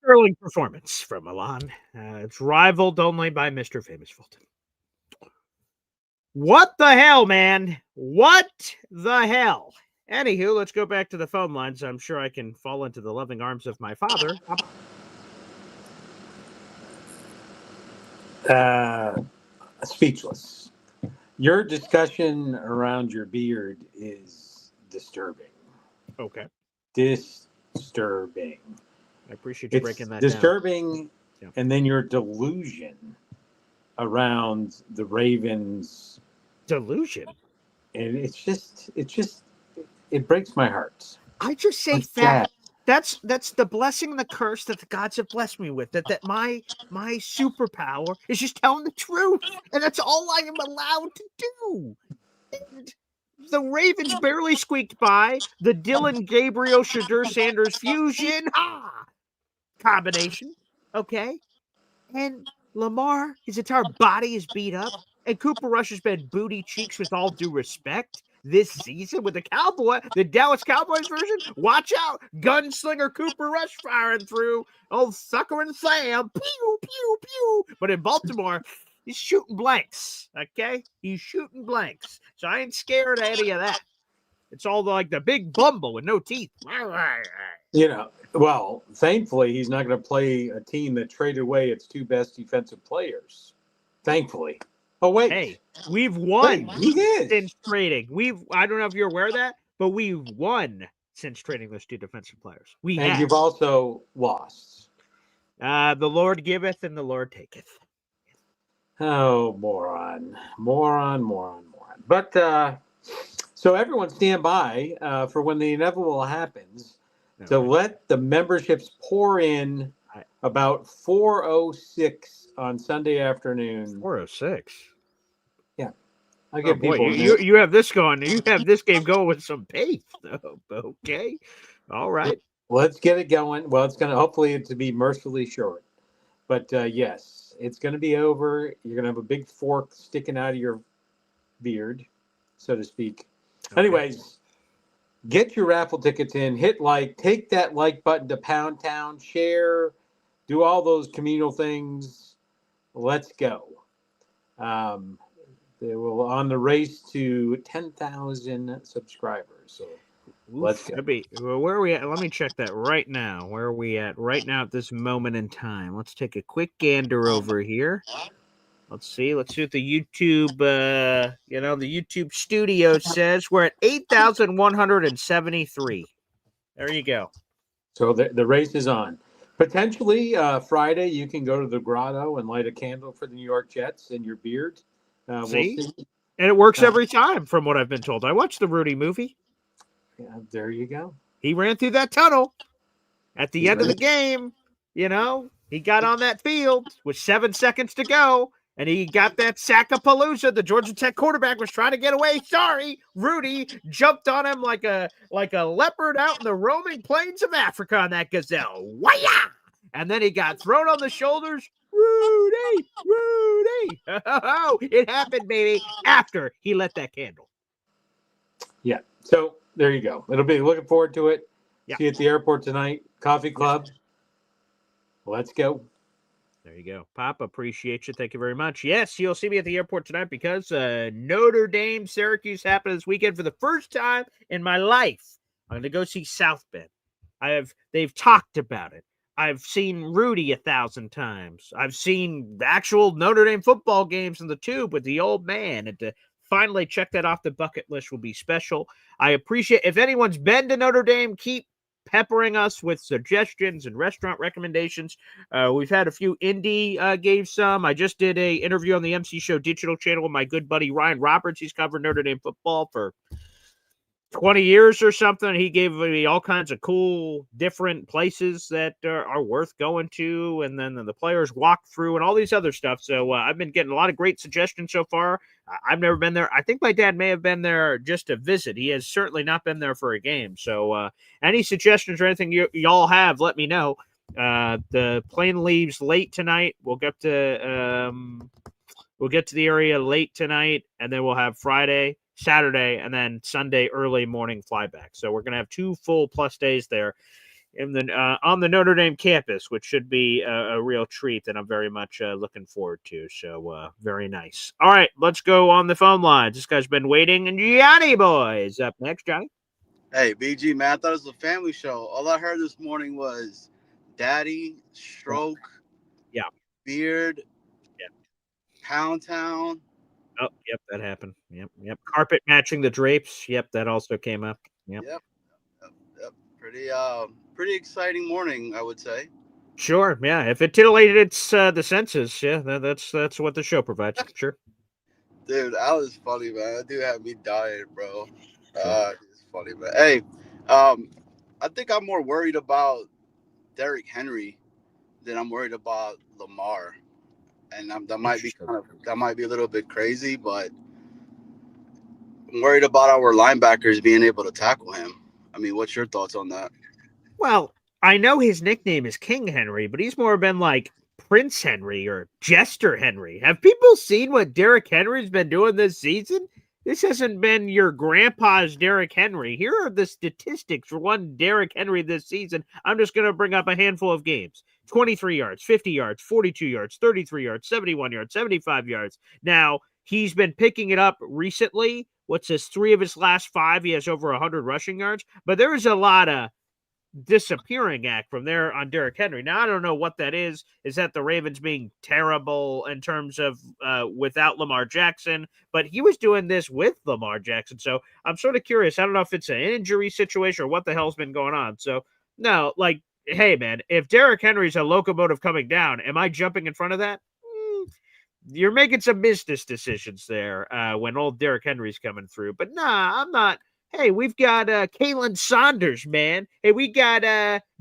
Sterling performance from Milan. It's rivaled only by Mr. Famous Fulton. What the hell, man? What the hell? Anywho, let's go back to the phone lines. I'm sure I can fall into the loving arms of my father. Speechless. Your discussion around your beard is disturbing. Okay. Disturbing. I appreciate you breaking that disturbing, down. And then your delusion around the Ravens. Delusion? And it breaks my heart. I just say fact. That's the blessing and the curse that the gods have blessed me with. That my superpower is just telling the truth, and that's all I am allowed to do. And the Ravens barely squeaked by. The Dylan Gabriel Shadur Sanders fusion combination, okay, and Lamar, his entire body is beat up, and Cooper Rush has been booty cheeks with all due respect. This season with the Dallas Cowboys version, watch out, gunslinger Cooper Rush firing through old Sucker and Sam, pew, pew, pew. But in Baltimore, he's shooting blanks, okay? He's shooting blanks. So I ain't scared of any of that. It's all like the big bumble with no teeth. Well, thankfully, he's not going to play a team that traded away its two best defensive players. Thankfully. Oh, wait. Hey, we've won since trading. I don't know if you're aware of that, but we've won since trading those two defensive players. You've also lost. The Lord giveth and the Lord taketh. Oh, moron. But so everyone stand by for when the inevitable happens to let the memberships pour in about 4:06 on Sunday afternoon. 4:06. Yeah, I get people. You have this going. You have this game going with some pace, though. Okay, all right. Let's get it going. Well, it's going to hopefully to be mercifully short, but yes, it's going to be over. You're going to have a big fork sticking out of your beard, so to speak. Okay. Anyways, get your raffle tickets in. Hit like. Take that like button to Pound Town. Share. Do all those communal things. Let's go. They will on the race to 10,000 subscribers. So let's go. Where are we at? Let me check that right now. Where are we at right now at this moment in time? Let's take a quick gander over here. Let's see what the YouTube, the YouTube studio says. We're at 8,173. There you go. So the race is on. Potentially Friday, you can go to the grotto and light a candle for the New York Jets in your beard. We'll see. And it works every time, from what I've been told. I watched the Rudy movie. Yeah, there you go. He ran through that tunnel at the end of the game. He got on that field with 7 seconds to go, and he got that sack of Palooza. The Georgia Tech quarterback was trying to get away. Sorry, Rudy jumped on him like a leopard out in the roaming plains of Africa on that gazelle. Wah-ya! And then he got thrown on the shoulders. Rudy! Oh, it happened, baby, after he lit that candle. Yeah. So there you go. It'll be looking forward to it. Yeah. See you at the airport tonight. Coffee Club. Let's go. There you go. Pop, appreciate you. Thank you very much. Yes, you'll see me at the airport tonight because Notre Dame Syracuse happened this weekend for the first time in my life. I'm going to go see South Bend. They've talked about it. I've seen Rudy 1,000 times. I've seen the actual Notre Dame football games in the tube with the old man. And to finally check that off the bucket list will be special. I appreciate if anyone's been to Notre Dame, keep peppering us with suggestions and restaurant recommendations. We've had a few. Indy gave some. I just did a interview on the MC Show Digital channel with my good buddy Ryan Roberts. He's covered Notre Dame football for 20 years or something. He gave me all kinds of cool, different places that are worth going to, and then the players walk through and all these other stuff. So I've been getting a lot of great suggestions so far. I've never been there. I think my dad may have been there just to visit. He has certainly not been there for a game. So any suggestions or anything y'all have, let me know. The plane leaves late tonight. We'll get to the area late tonight, and then we'll have Friday, Saturday, and then Sunday early morning flyback. So we're going to have 2 full plus days there on the Notre Dame campus, which should be a real treat that I'm very much looking forward to. So very nice. All right, let's go on the phone lines. This guy's been waiting, and Johnny Boy's up next. Johnny? Hey, BG, man, I thought it was a family show. All I heard this morning was daddy, stroke, yeah, beard, yeah, Pound Town. Oh, yep, that happened. Yep. Carpet matching the drapes. Yep, that also came up. Yep. Pretty exciting morning, I would say. Sure, yeah. If it titillated the senses, yeah, that's what the show provides. Sure. Dude, that was funny, man. That dude had me dying, bro. It's funny, man. Hey, I think I'm more worried about Derrick Henry than I'm worried about Lamar. And that might be a little bit crazy, but I'm worried about our linebackers being able to tackle him. I mean, what's your thoughts on that? Well, I know his nickname is King Henry, but he's more been like Prince Henry or Jester Henry. Have people seen what Derrick Henry's been doing this season? This hasn't been your grandpa's Derrick Henry. Here are the statistics for one Derrick Henry this season. I'm just going to bring up a handful of games. 23 yards, 50 yards, 42 yards, 33 yards, 71 yards, 75 yards. Now, he's been picking it up recently. What's this? 3 of his last 5, he has over 100 rushing yards. But there is a lot of disappearing act from there on Derrick Henry. Now, I don't know what that is. Is that the Ravens being terrible in terms of without Lamar Jackson? But he was doing this with Lamar Jackson. So I'm sort of curious. I don't know if it's an injury situation or what the hell's been going on. So, no, like, hey, man, if Derrick Henry's a locomotive coming down, am I jumping in front of that? You're making some business decisions there when old Derrick Henry's coming through. But nah, I'm not. Hey, we've got Kalen Saunders, man. Hey, we got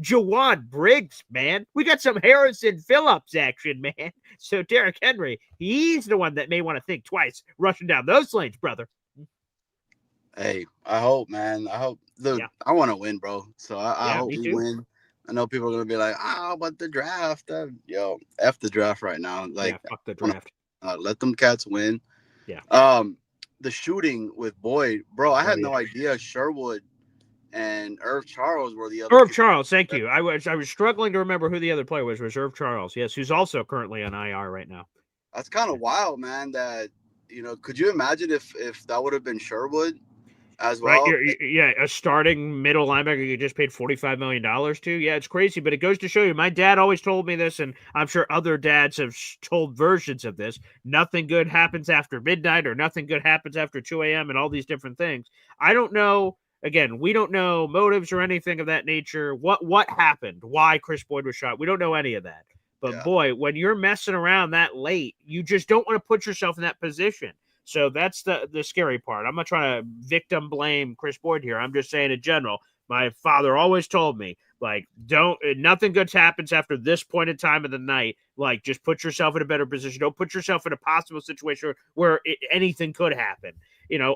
Jawan Briggs, man. We got some Harrison Phillips action, man. So Derrick Henry, he's the one that may want to think twice rushing down those lanes, brother. Hey, I hope, man. I hope. Look, I want to win, bro. So I hope we win. I know people are going to be like, but the draft. Yo, F the draft right now. Like, fuck the draft. Let them cats win. Yeah. The shooting with Boyd, bro, I had no idea Sherwood and Irv Charles were the other. Irv Charles, thank you. I was struggling to remember who the other player was. Irv Charles, yes, who's also currently on IR right now. That's kind of wild, man. That could you imagine if that would have been Sherwood as well? Right, yeah, a starting middle linebacker you just paid $45 million to. Yeah, it's crazy, but it goes to show you. My dad always told me this, and I'm sure other dads have told versions of this. Nothing good happens after midnight, or nothing good happens after 2 a.m., and all these different things. I don't know. Again, we don't know motives or anything of that nature. What happened? Why Chris Boyd was shot? We don't know any of that. But boy, when you're messing around that late, you just don't want to put yourself in that position. So that's the scary part. I'm not trying to victim blame Chris Boyd here. I'm just saying in general, my father always told me, like, nothing good happens after this point in time of the night. Like, just put yourself in a better position. Don't put yourself in a possible situation where anything could happen.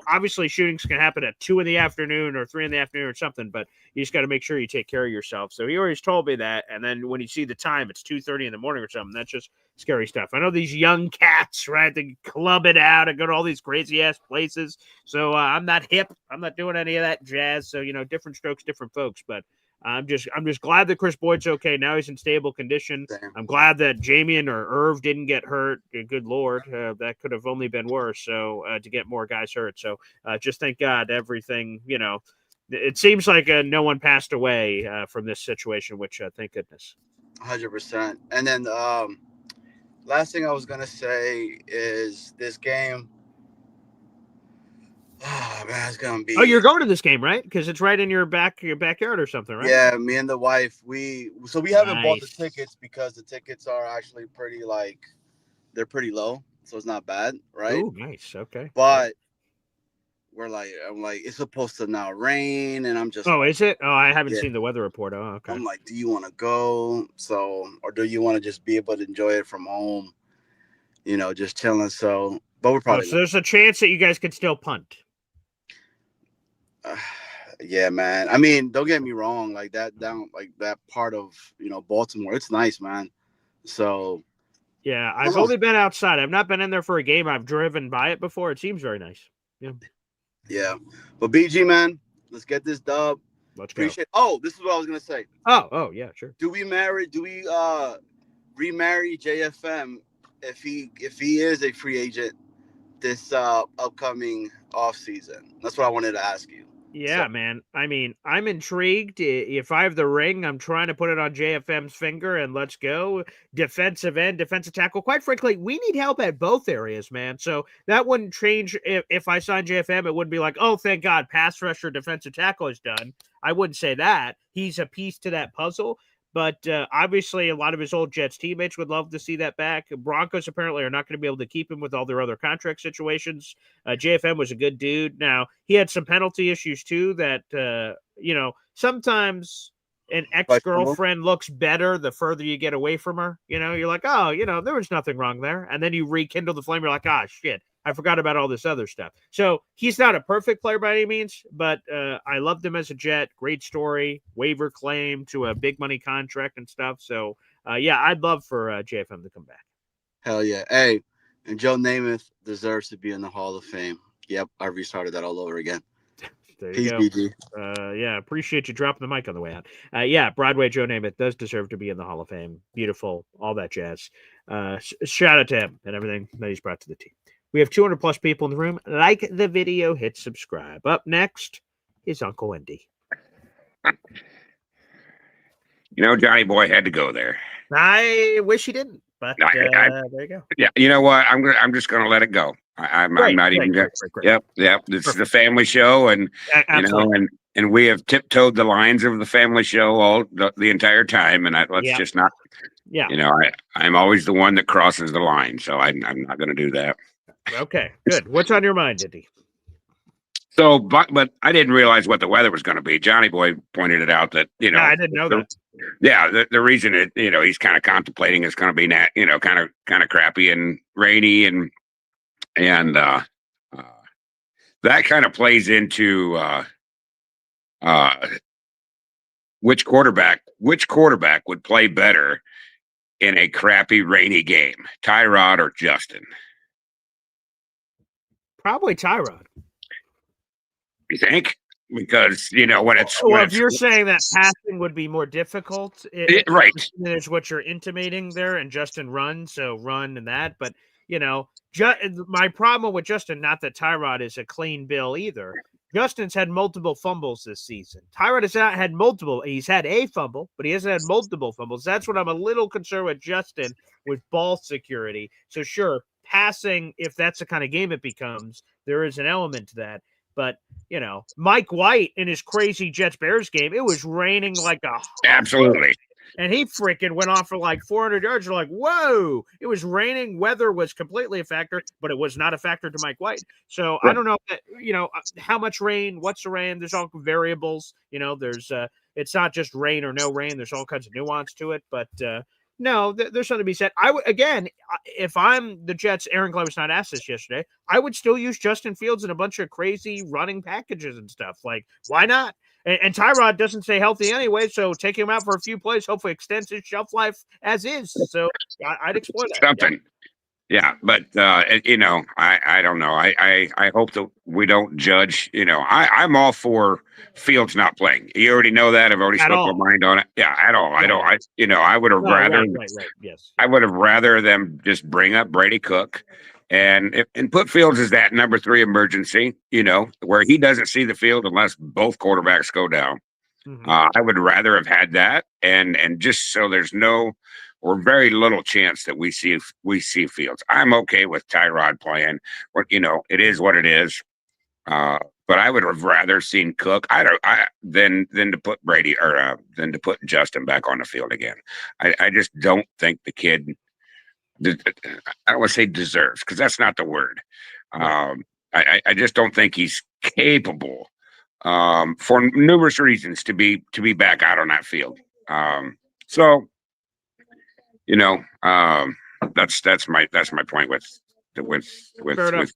Obviously shootings can happen at 2 in the afternoon or 3 in the afternoon or something, but you just got to make sure you take care of yourself. So he always told me that. And then when you see the time, it's 2:30 in the morning or something. That's just scary stuff. I know these young cats, right? They club it out and go to all these crazy ass places. So I'm not hip. I'm not doing any of that jazz. So, different strokes, different folks, but I'm just glad that Chris Boyd's okay. Now he's in stable condition. I'm glad that Jamian or Irv didn't get hurt. Good Lord. That could have only been worse. So to get more guys hurt. So just thank God everything, it seems like no one passed away from this situation, which thank goodness. 100%. And then last thing I was going to say is this game. Oh man, it's gonna be. Oh, you're going to this game, right? Because it's right in your backyard or something, right? Yeah, me and the wife, we haven't bought the Nice. tickets because the tickets are actually pretty they're pretty low, so it's not bad, right? Ooh, nice. Okay. But I'm like, it's supposed to now rain, and I'm just Oh, like, is it? Oh, I haven't yeah. seen the weather report. Oh, okay. I'm like, do you want to go? So, or do you want to just be able to enjoy it from home? You know, just chilling. So, but we're Oh, probably so there's a chance that you guys could still punt. yeah, man. I mean, don't get me wrong. Like that part of Baltimore, it's nice, man. So Yeah, I don't I've know. only been outside. I've not been in there for a game. I've driven by it before. It seems very nice. Yeah, Yeah, but BG, man, let's get this dub. let's go. Appreciate. Oh, this is what I was gonna say. Oh, yeah, sure. Do we remarry JFM if he is a free agent this upcoming off season? That's what I wanted to ask you. Yeah, man. I mean, I'm intrigued. If I have the ring, I'm trying to put it on JFM's finger and let's go. Defensive end, defensive tackle. Quite frankly, we need help at both areas, man. So that wouldn't change if I sign JFM. It wouldn't be like, oh, thank God, pass rusher, defensive tackle is done. I wouldn't say that. He's a piece to that puzzle. But obviously, a lot of his old Jets teammates would love to see that back. Broncos apparently are not going to be able to keep him with all their other contract situations. JFM was a good dude. Now, he had some penalty issues too that, sometimes an ex-girlfriend looks better the further you get away from her. You're like, oh, there was nothing wrong there. And then you rekindle the flame. You're like, ah, shit. I forgot about all this other stuff. So he's not a perfect player by any means, but I loved him as a Jet. Great story, waiver claim to a big money contract and stuff. So, yeah, I'd love for JFM to come back. Hell yeah. Hey, and Joe Namath deserves to be in the Hall of Fame. Yep, I restarted that all over again. There you Peace, go. BG. Yeah, appreciate you dropping the mic on the way out. Yeah, Broadway Joe Namath does deserve to be in the Hall of Fame. Beautiful, all that jazz. Shout out to him and everything that he's brought to the team. We have 200 plus people in the room. Like the video, hit subscribe. Up next is Uncle Indy. Johnny Boy had to go there. I wish he didn't, but there you go. Yeah, you know what? I'm just going to let it go. I'm not even. Great. Yep. This is the family show, and and we have tiptoed the lines of the family show all the entire time, and let's just not. Yeah. I'm always the one that crosses the line, so I'm not going to do that. Okay, good. What's on your mind, Indy? So, but I didn't realize what the weather was going to be. Johnny Boy pointed it out that I didn't know that. Yeah, the reason he's kind of contemplating is going to be kind of crappy and rainy and that kind of plays into which quarterback would play better in a crappy rainy game, Tyrod or Justin? Probably Tyrod. You think? Because when it's if you're saying that passing would be more difficult, right? There's what you're intimating there, and Justin runs, so run and that. But my problem with Justin, not that Tyrod is a clean bill either. Justin's had multiple fumbles this season. Tyrod has not had multiple. He's had a fumble, but he hasn't had multiple fumbles. That's what I'm a little concerned with Justin with ball security. So sure, passing, if that's the kind of game it becomes, there is an element to that. But, Mike White in his crazy Jets-Bears game, it was raining like a... Absolutely. And he freaking went off for like 400 yards. You're like, whoa, it was raining. Weather was completely a factor, but it was not a factor to Mike White. So I don't know, how much rain, what's the rain? There's all variables. There's it's not just rain or no rain. There's all kinds of nuance to it. But no, there's something to be said. Again, if I'm the Jets, Aaron Glenn was not asked this yesterday, I would still use Justin Fields in a bunch of crazy running packages and stuff. Like, why not? And Tyrod doesn't stay healthy anyway, so take him out for a few plays, hopefully extends his shelf life as is. So I'd explore that. Something. Yeah, but I don't know. I hope that we don't judge. I'm all for Fields not playing. You already know that. I've already spoke my mind on it. Yeah, at all. I don't. I would have rather. Right. Yes. I would have rather them just bring up Brady Cook and put Fields as that number 3 emergency. Where he doesn't see the field unless both quarterbacks go down. Mm-hmm. I would rather have had that, and just so there's no or very little chance that we see Fields. I'm okay with Tyrod playing. It is what it is. But I would have rather seen Cook. Than to put Brady or than to put Justin back on the field again. I just don't think the kid. I don't want to say deserves because that's not the word. I just don't think he's capable for numerous reasons to be back out on that field. So that's my point with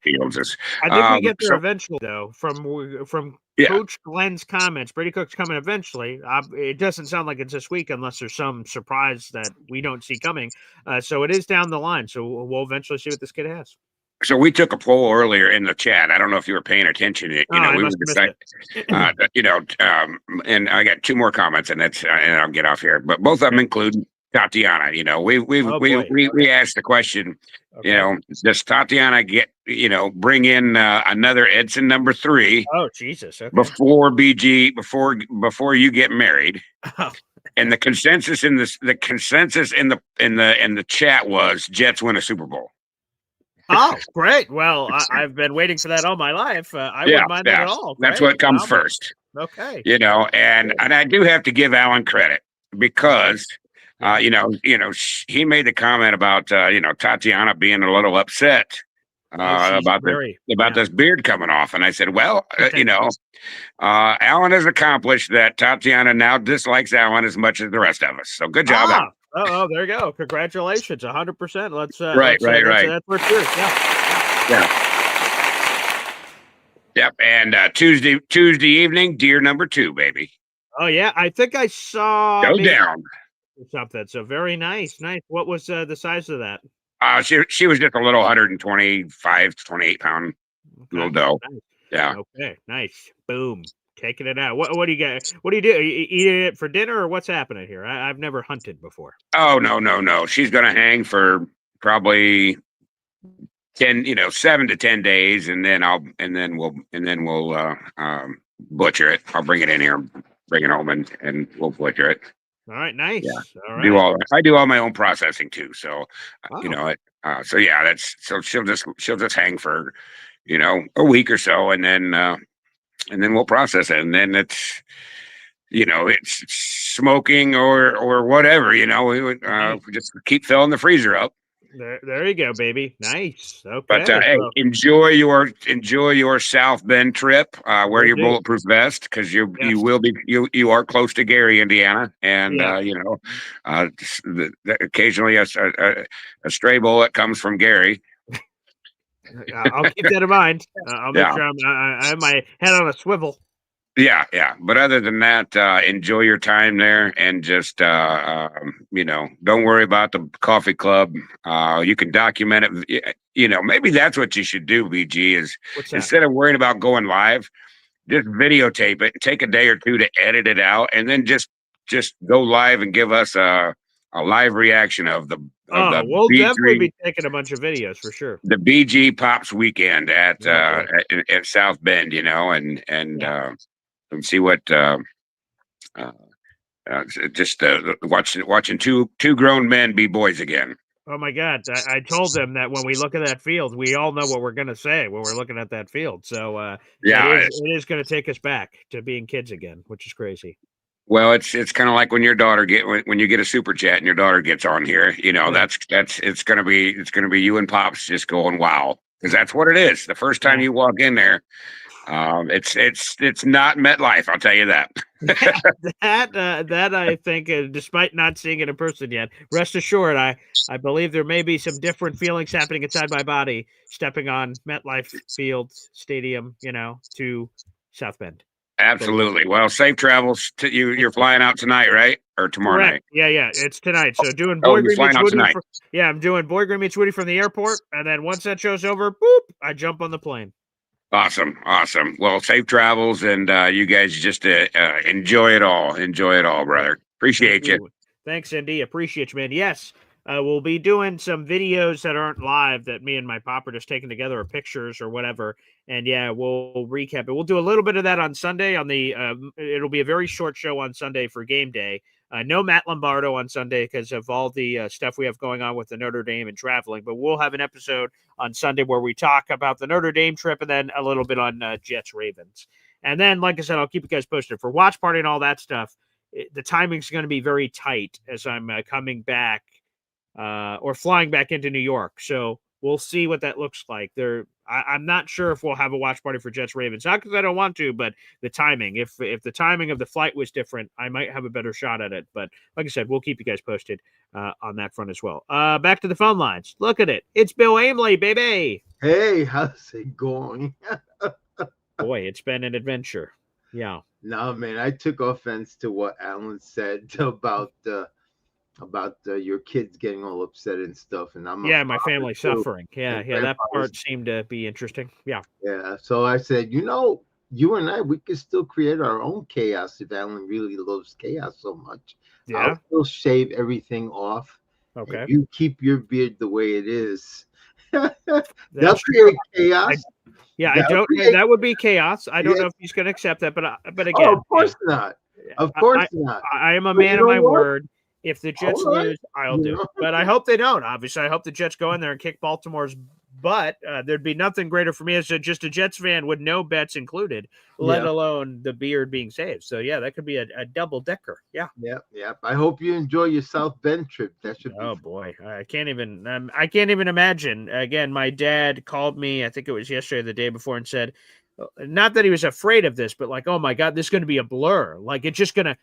Fields. Is I think we get there eventually, though. From Coach Glenn's comments, Brady Cook's coming eventually. It doesn't sound like it's this week unless there's some surprise that we don't see coming. So it is down the line. So we'll eventually see what this kid has. So we took a poll earlier in the chat. I don't know if you were paying attention. We were deciding, and I got two more comments, and I'll get off here. But both of them include Tatiana. We asked the question. Okay. Does Tatiana bring in another Edson number 3? Oh Jesus! Okay. Before BG, before you get married. Oh. And the consensus in the chat was Jets win a Super Bowl. Oh, great. Well, I've been waiting for that all my life. I wouldn't mind that at all. That's what comes first. Okay. And I do have to give Alan credit because, he made the comment about, Tatiana being a little upset about this beard coming off. And I said, well, Alan has accomplished that Tatiana now dislikes Alan as much as the rest of us. So good job, Alan. Oh, there you go. Congratulations. 100%. Let's right. That's where it's Yeah. Yep. And Tuesday evening, deer number 2, baby. Oh yeah. I think I saw Go down something. So very nice. What was the size of that? She was just a little 125, 28 pound little doe. Nice. Yeah. Okay. Nice. Boom. Taking it out. What do you get? What do you do? Are you eating it for dinner, or what's happening here? I've never hunted before. Oh no. She's gonna hang for probably 7 to 10 days, and then we'll butcher it. I'll bring it in here, bring it home, and we'll butcher it. All right, nice. Yeah. All right. I do all my own processing too. So so she'll just hang for a week or so, and then we'll process it, and then it's smoking or whatever. We would just keep filling the freezer up. There you go, baby. Nice. Okay. But hey, enjoy your South Bend trip. Wear your bulletproof vest because you are close to Gary, Indiana, and occasionally a stray bullet comes from Gary. I'll keep that in mind. I'll make sure I have my head on a swivel. Yeah. But other than that, enjoy your time there, and just don't worry about the coffee club. You can document it. Maybe that's what you should do. BG is instead of worrying about going live, just videotape it. Take a day or two to edit it out, and then just go live and give us a live reaction of the. We'll definitely be taking a bunch of videos for sure. The BG Pops weekend at South Bend, and see what watching two grown men be boys again. Oh my God! I told them that when we look at that field, we all know what we're going to say when we're looking at that field. So it is going to take us back to being kids again, which is crazy. Well, it's kind of like when your daughter when you get a super chat and your daughter gets on here, it's gonna be you and Pops just going wow, because that's what it is. The first time you walk in there, it's not MetLife, I'll tell you that. that I think, despite not seeing it in person yet, rest assured, I believe there may be some different feelings happening inside my body stepping on MetLife Field Stadium, to South Bend. Absolutely. Well, safe travels to you. You're flying out tonight, right? Or tomorrow night? Yeah. It's tonight. So doing Boy Green meets Woody. I'm doing Boy Green meets Woody from the airport, and then once that show's over, boop, I jump on the plane. Awesome. Well, safe travels, and you guys just enjoy it all. Enjoy it all, brother. Appreciate you. Thanks, Indy. Appreciate you, man. Yes. We'll be doing some videos that aren't live that me and my pop are just taking together, or pictures or whatever. And we'll recap it. We'll do a little bit of that on Sunday on the, it'll be a very short show on Sunday for game day. No Matt Lombardo on Sunday because of all the stuff we have going on with the Notre Dame and traveling. But we'll have an episode on Sunday where we talk about the Notre Dame trip and then a little bit on Jets Ravens. And then, like I said, I'll keep you guys posted for watch party and all that stuff. The timing's going to be very tight as I'm coming back or flying back into New York. So we'll see what that looks like. I'm not sure if we'll have a watch party for Jets Ravens. Not because I don't want to, but the timing. If the timing of the flight was different, I might have a better shot at it. But like I said, we'll keep you guys posted on that front as well. Back to the phone lines. Look at it. It's Bill Aimley, baby. Hey, how's it going? Boy, it's been an adventure. Yeah. No, man, I took offense to what Alan said about your kids getting all upset and stuff, and my family suffering. Yeah, that part seemed to be interesting. Yeah. So I said, you and I, we could still create our own chaos if Alan really loves chaos so much. Yeah. I'll still shave everything off. Okay. You keep your beard the way it is. They'll create chaos. That would be chaos. I don't know if he's going to accept that, but again, of course not. Of course not. I am a man of my word. If the Jets lose, I'll do it. But I hope they don't. Obviously, I hope the Jets go in there and kick Baltimore's butt. There'd be nothing greater for me as just a Jets fan with no bets included, let alone the beard being saved. So, yeah, that could be a double decker. Yeah. Yeah. I hope you enjoy your South Bend trip. That should be fun. Boy. I can't even imagine. Again, my dad called me, I think it was yesterday or the day before, and said, not that he was afraid of this, but like, oh my God, this is going to be a blur. Like, it's just going to,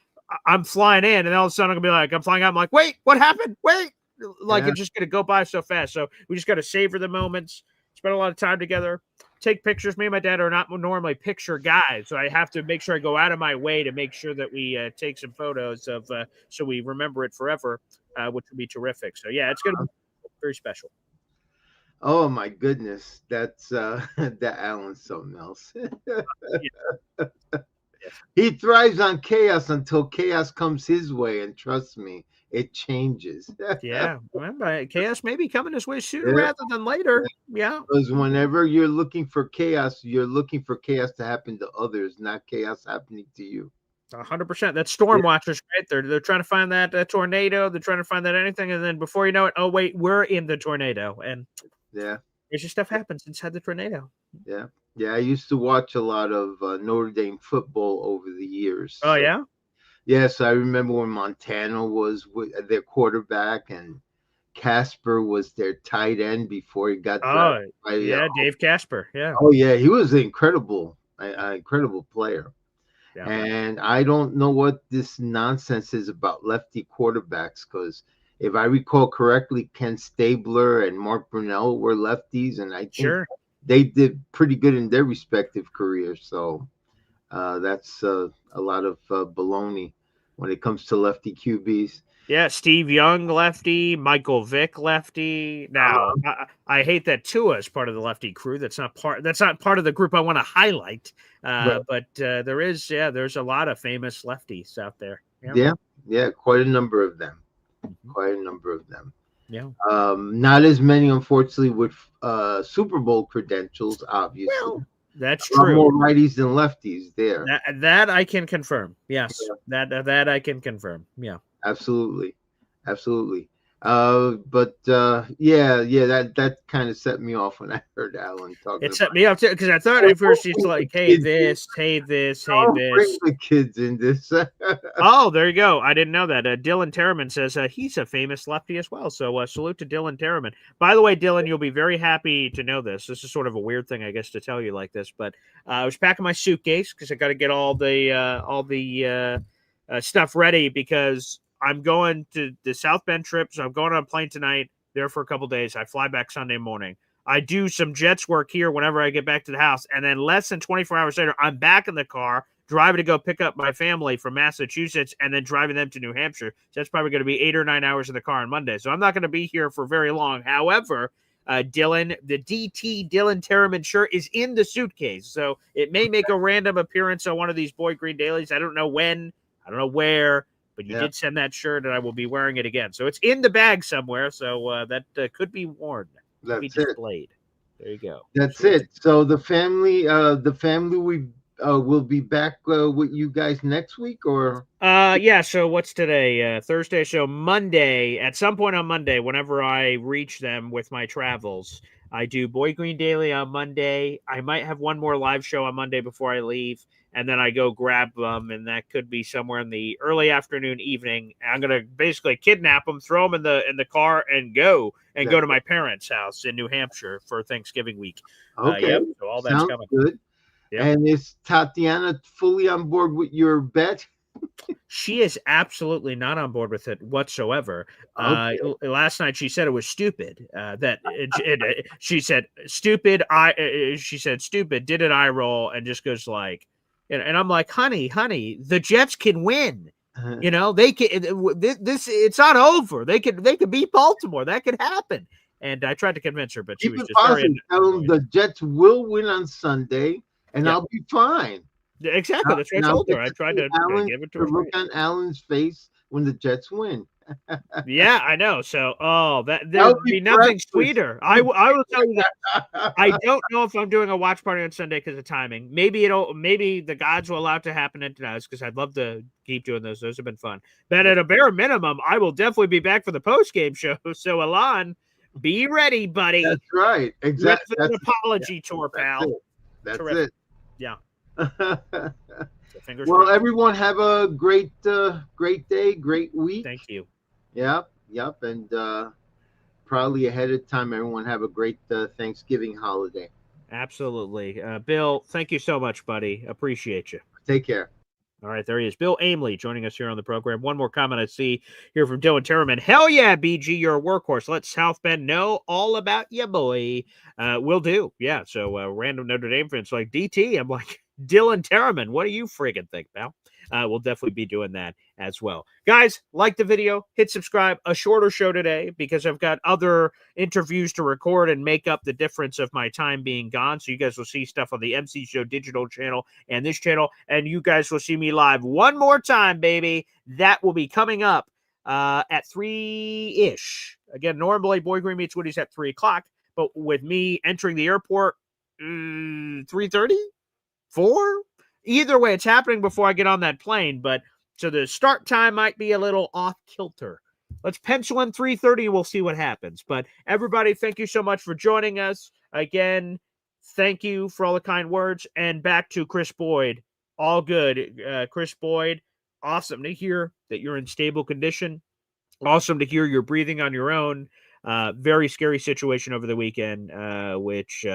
I'm flying in, and all of a sudden I'm gonna be like, I'm flying out. I'm like, wait, what happened? Wait, it's just gonna go by so fast. So we just got to savor the moments, spend a lot of time together, take pictures. Me and my dad are not normally picture guys, so I have to make sure I go out of my way to make sure that we take some photos of, so we remember it forever, which would be terrific. So yeah, it's gonna be very special. Oh my goodness, that's that Alan's something else. He thrives on chaos until chaos comes his way, and trust me, it changes. Yeah, well, chaos may be coming his way sooner rather than later. Yeah, because whenever you're looking for chaos, you're looking for chaos to happen to others, not chaos happening to you. 100%. That's storm watchers, right? They're trying to find that tornado. They're trying to find that anything, and then before you know it, oh wait, we're in the tornado, and crazy stuff happens inside the tornado. Yeah, I used to watch a lot of Notre Dame football over the years. Oh, yeah? Yes, I remember when Montana was their quarterback and Casper was their tight end before he got drafted. Dave Casper, yeah. Oh, yeah, he was an incredible player. Yeah. And I don't know what this nonsense is about lefty quarterbacks, because if I recall correctly, Ken Stabler and Mark Brunell were lefties, and I think they did pretty good in their respective careers. So that's a lot of baloney when it comes to lefty QBs. Yeah, Steve Young, lefty. Michael Vick, lefty. Now, I hate that Tua is part of the lefty crew. That's not part of the group I want to highlight. But there's a lot of famous lefties out there. Yeah, quite a number of them. Yeah. Not as many, unfortunately, with Super Bowl credentials, obviously. Well, that's true. More righties than lefties there. That I can confirm. Yes. Yeah. That I can confirm. Yeah. Absolutely. But that kind of set me off when I heard Alan talking. It set me off too, because I thought at first he's like, hey this. Bring the kids in this. Oh, there you go. I didn't know that. Dylan Terraman says he's a famous lefty as well. So salute to Dylan Terraman. By the way, Dylan, you'll be very happy to know this. This is sort of a weird thing, I guess, to tell you like this, but I was packing my suitcase because I got to get all the stuff ready because I'm going to the South Bend trip, so I'm going on a plane tonight, there for a couple days. I fly back Sunday morning. I do some Jets work here whenever I get back to the house, and then less than 24 hours later, I'm back in the car, driving to go pick up my family from Massachusetts, and then driving them to New Hampshire. So that's probably going to be 8 or 9 hours in the car on Monday. So I'm not going to be here for very long. However, Dylan, the DT Dylan Terraman shirt is in the suitcase, so it may make a random appearance on one of these Boy Green dailies. I don't know when, I don't know where. But you did send that shirt, and I will be wearing it again. So it's in the bag somewhere. So that could be worn. Could be displayed. There you go. That's it. So the family we'll be back with you guys next week, or Yeah, so what's today? Thursday. So Monday, at some point on Monday, whenever I reach them with my travels, I do Boy Green Daily on Monday. I might have one more live show on Monday before I leave, and then I go grab them, and that could be somewhere in the early afternoon, evening. I'm gonna basically kidnap them, throw them in the car, and go to my parents' house in New Hampshire for Thanksgiving week. okay, Yep. So all that's sounds coming. good. Yep. And is Tatiana fully on board with your bet? She is absolutely not on board with it whatsoever. Okay. Last night she said it was stupid. She said stupid. She said stupid. Did an eye roll and just goes like, and I'm like, honey, the Jets can win. You know, they can. This it's not over. They could beat Baltimore. That could happen. And I tried to convince her, but she Keep was it just very positive. Tell them the Jets will win on Sunday, and Yeah. I'll be fine. Exactly. That's what I And I'll told her. get I to tried see to Allen, give it to the her. look Right. on Allen's face when the Jets win. Yeah, I know. So, That there'd would be be nothing breakfast. sweeter. I will tell you that I don't know if I'm doing a watch party on Sunday because of timing. Maybe the gods will allow it to happen at us because I'd love to keep doing those. Those have been fun. But at a bare minimum, I will definitely be back for the post game show. So, Alon, be ready, buddy. That's right. Exactly. With an apology tour, pal. That's Terrific. it. Yeah. So fingers Well, crossed. everyone have a great day, great week. Thank you. Yep. And probably ahead of time, everyone have a great Thanksgiving holiday. Absolutely. Bill, thank you so much, buddy. Appreciate you. Take care. All right, there he is. Bill Aimley joining us here on the program. One more comment I see here from Dylan Terraman. Hell yeah, BG, you're a workhorse. Let South Bend know all about you, boy. Will do. Yeah, so random Notre Dame fans like DT. I'm like, Dylan Terraman, what do you friggin' think, pal? We'll definitely be doing that as well. Guys, like the video, hit subscribe. A shorter show today because I've got other interviews to record and make up the difference of my time being gone. So you guys will see stuff on the MC Show digital channel and this channel, and you guys will see me live one more time, baby. That will be coming up at 3-ish. Again, normally Boy Green Meets Woody's at 3 o'clock, but with me entering the airport, 3:30? 4? Either way, it's happening before I get on that plane, but so the start time might be a little off kilter. Let's pencil in 3:30 and we'll see what happens. But everybody, thank you so much for joining us. Again, thank you for all the kind words. And back to Chris Boyd. All good. Chris Boyd, awesome to hear that you're in stable condition. Awesome to hear you're breathing on your own. Very scary situation over the weekend, which,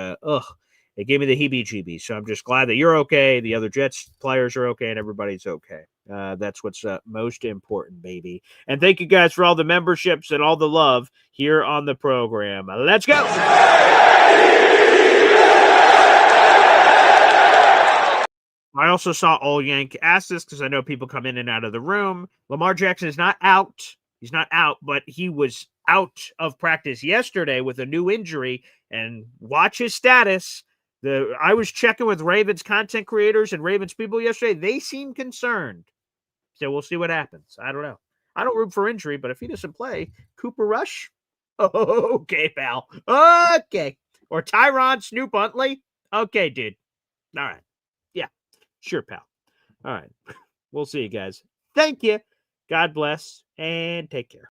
it gave me the heebie-jeebies. So I'm just glad that you're okay. The other Jets players are okay, and everybody's okay. That's what's most important, baby. And thank you guys for all the memberships and all the love here on the program. Let's go. I also saw All Yank ask this because I know people come in and out of the room. Lamar Jackson is not out. He's not out, but he was out of practice yesterday with a new injury. And watch his status. I was checking with Ravens content creators and Ravens people yesterday. They seem concerned. So we'll see what happens. I don't know. I don't root for injury, but if he doesn't play, Cooper Rush? Okay, pal. Okay. Or Tyron Snoop Huntley? Okay, dude. All right. Yeah. Sure, pal. All right. We'll see you guys. Thank you. God bless and take care.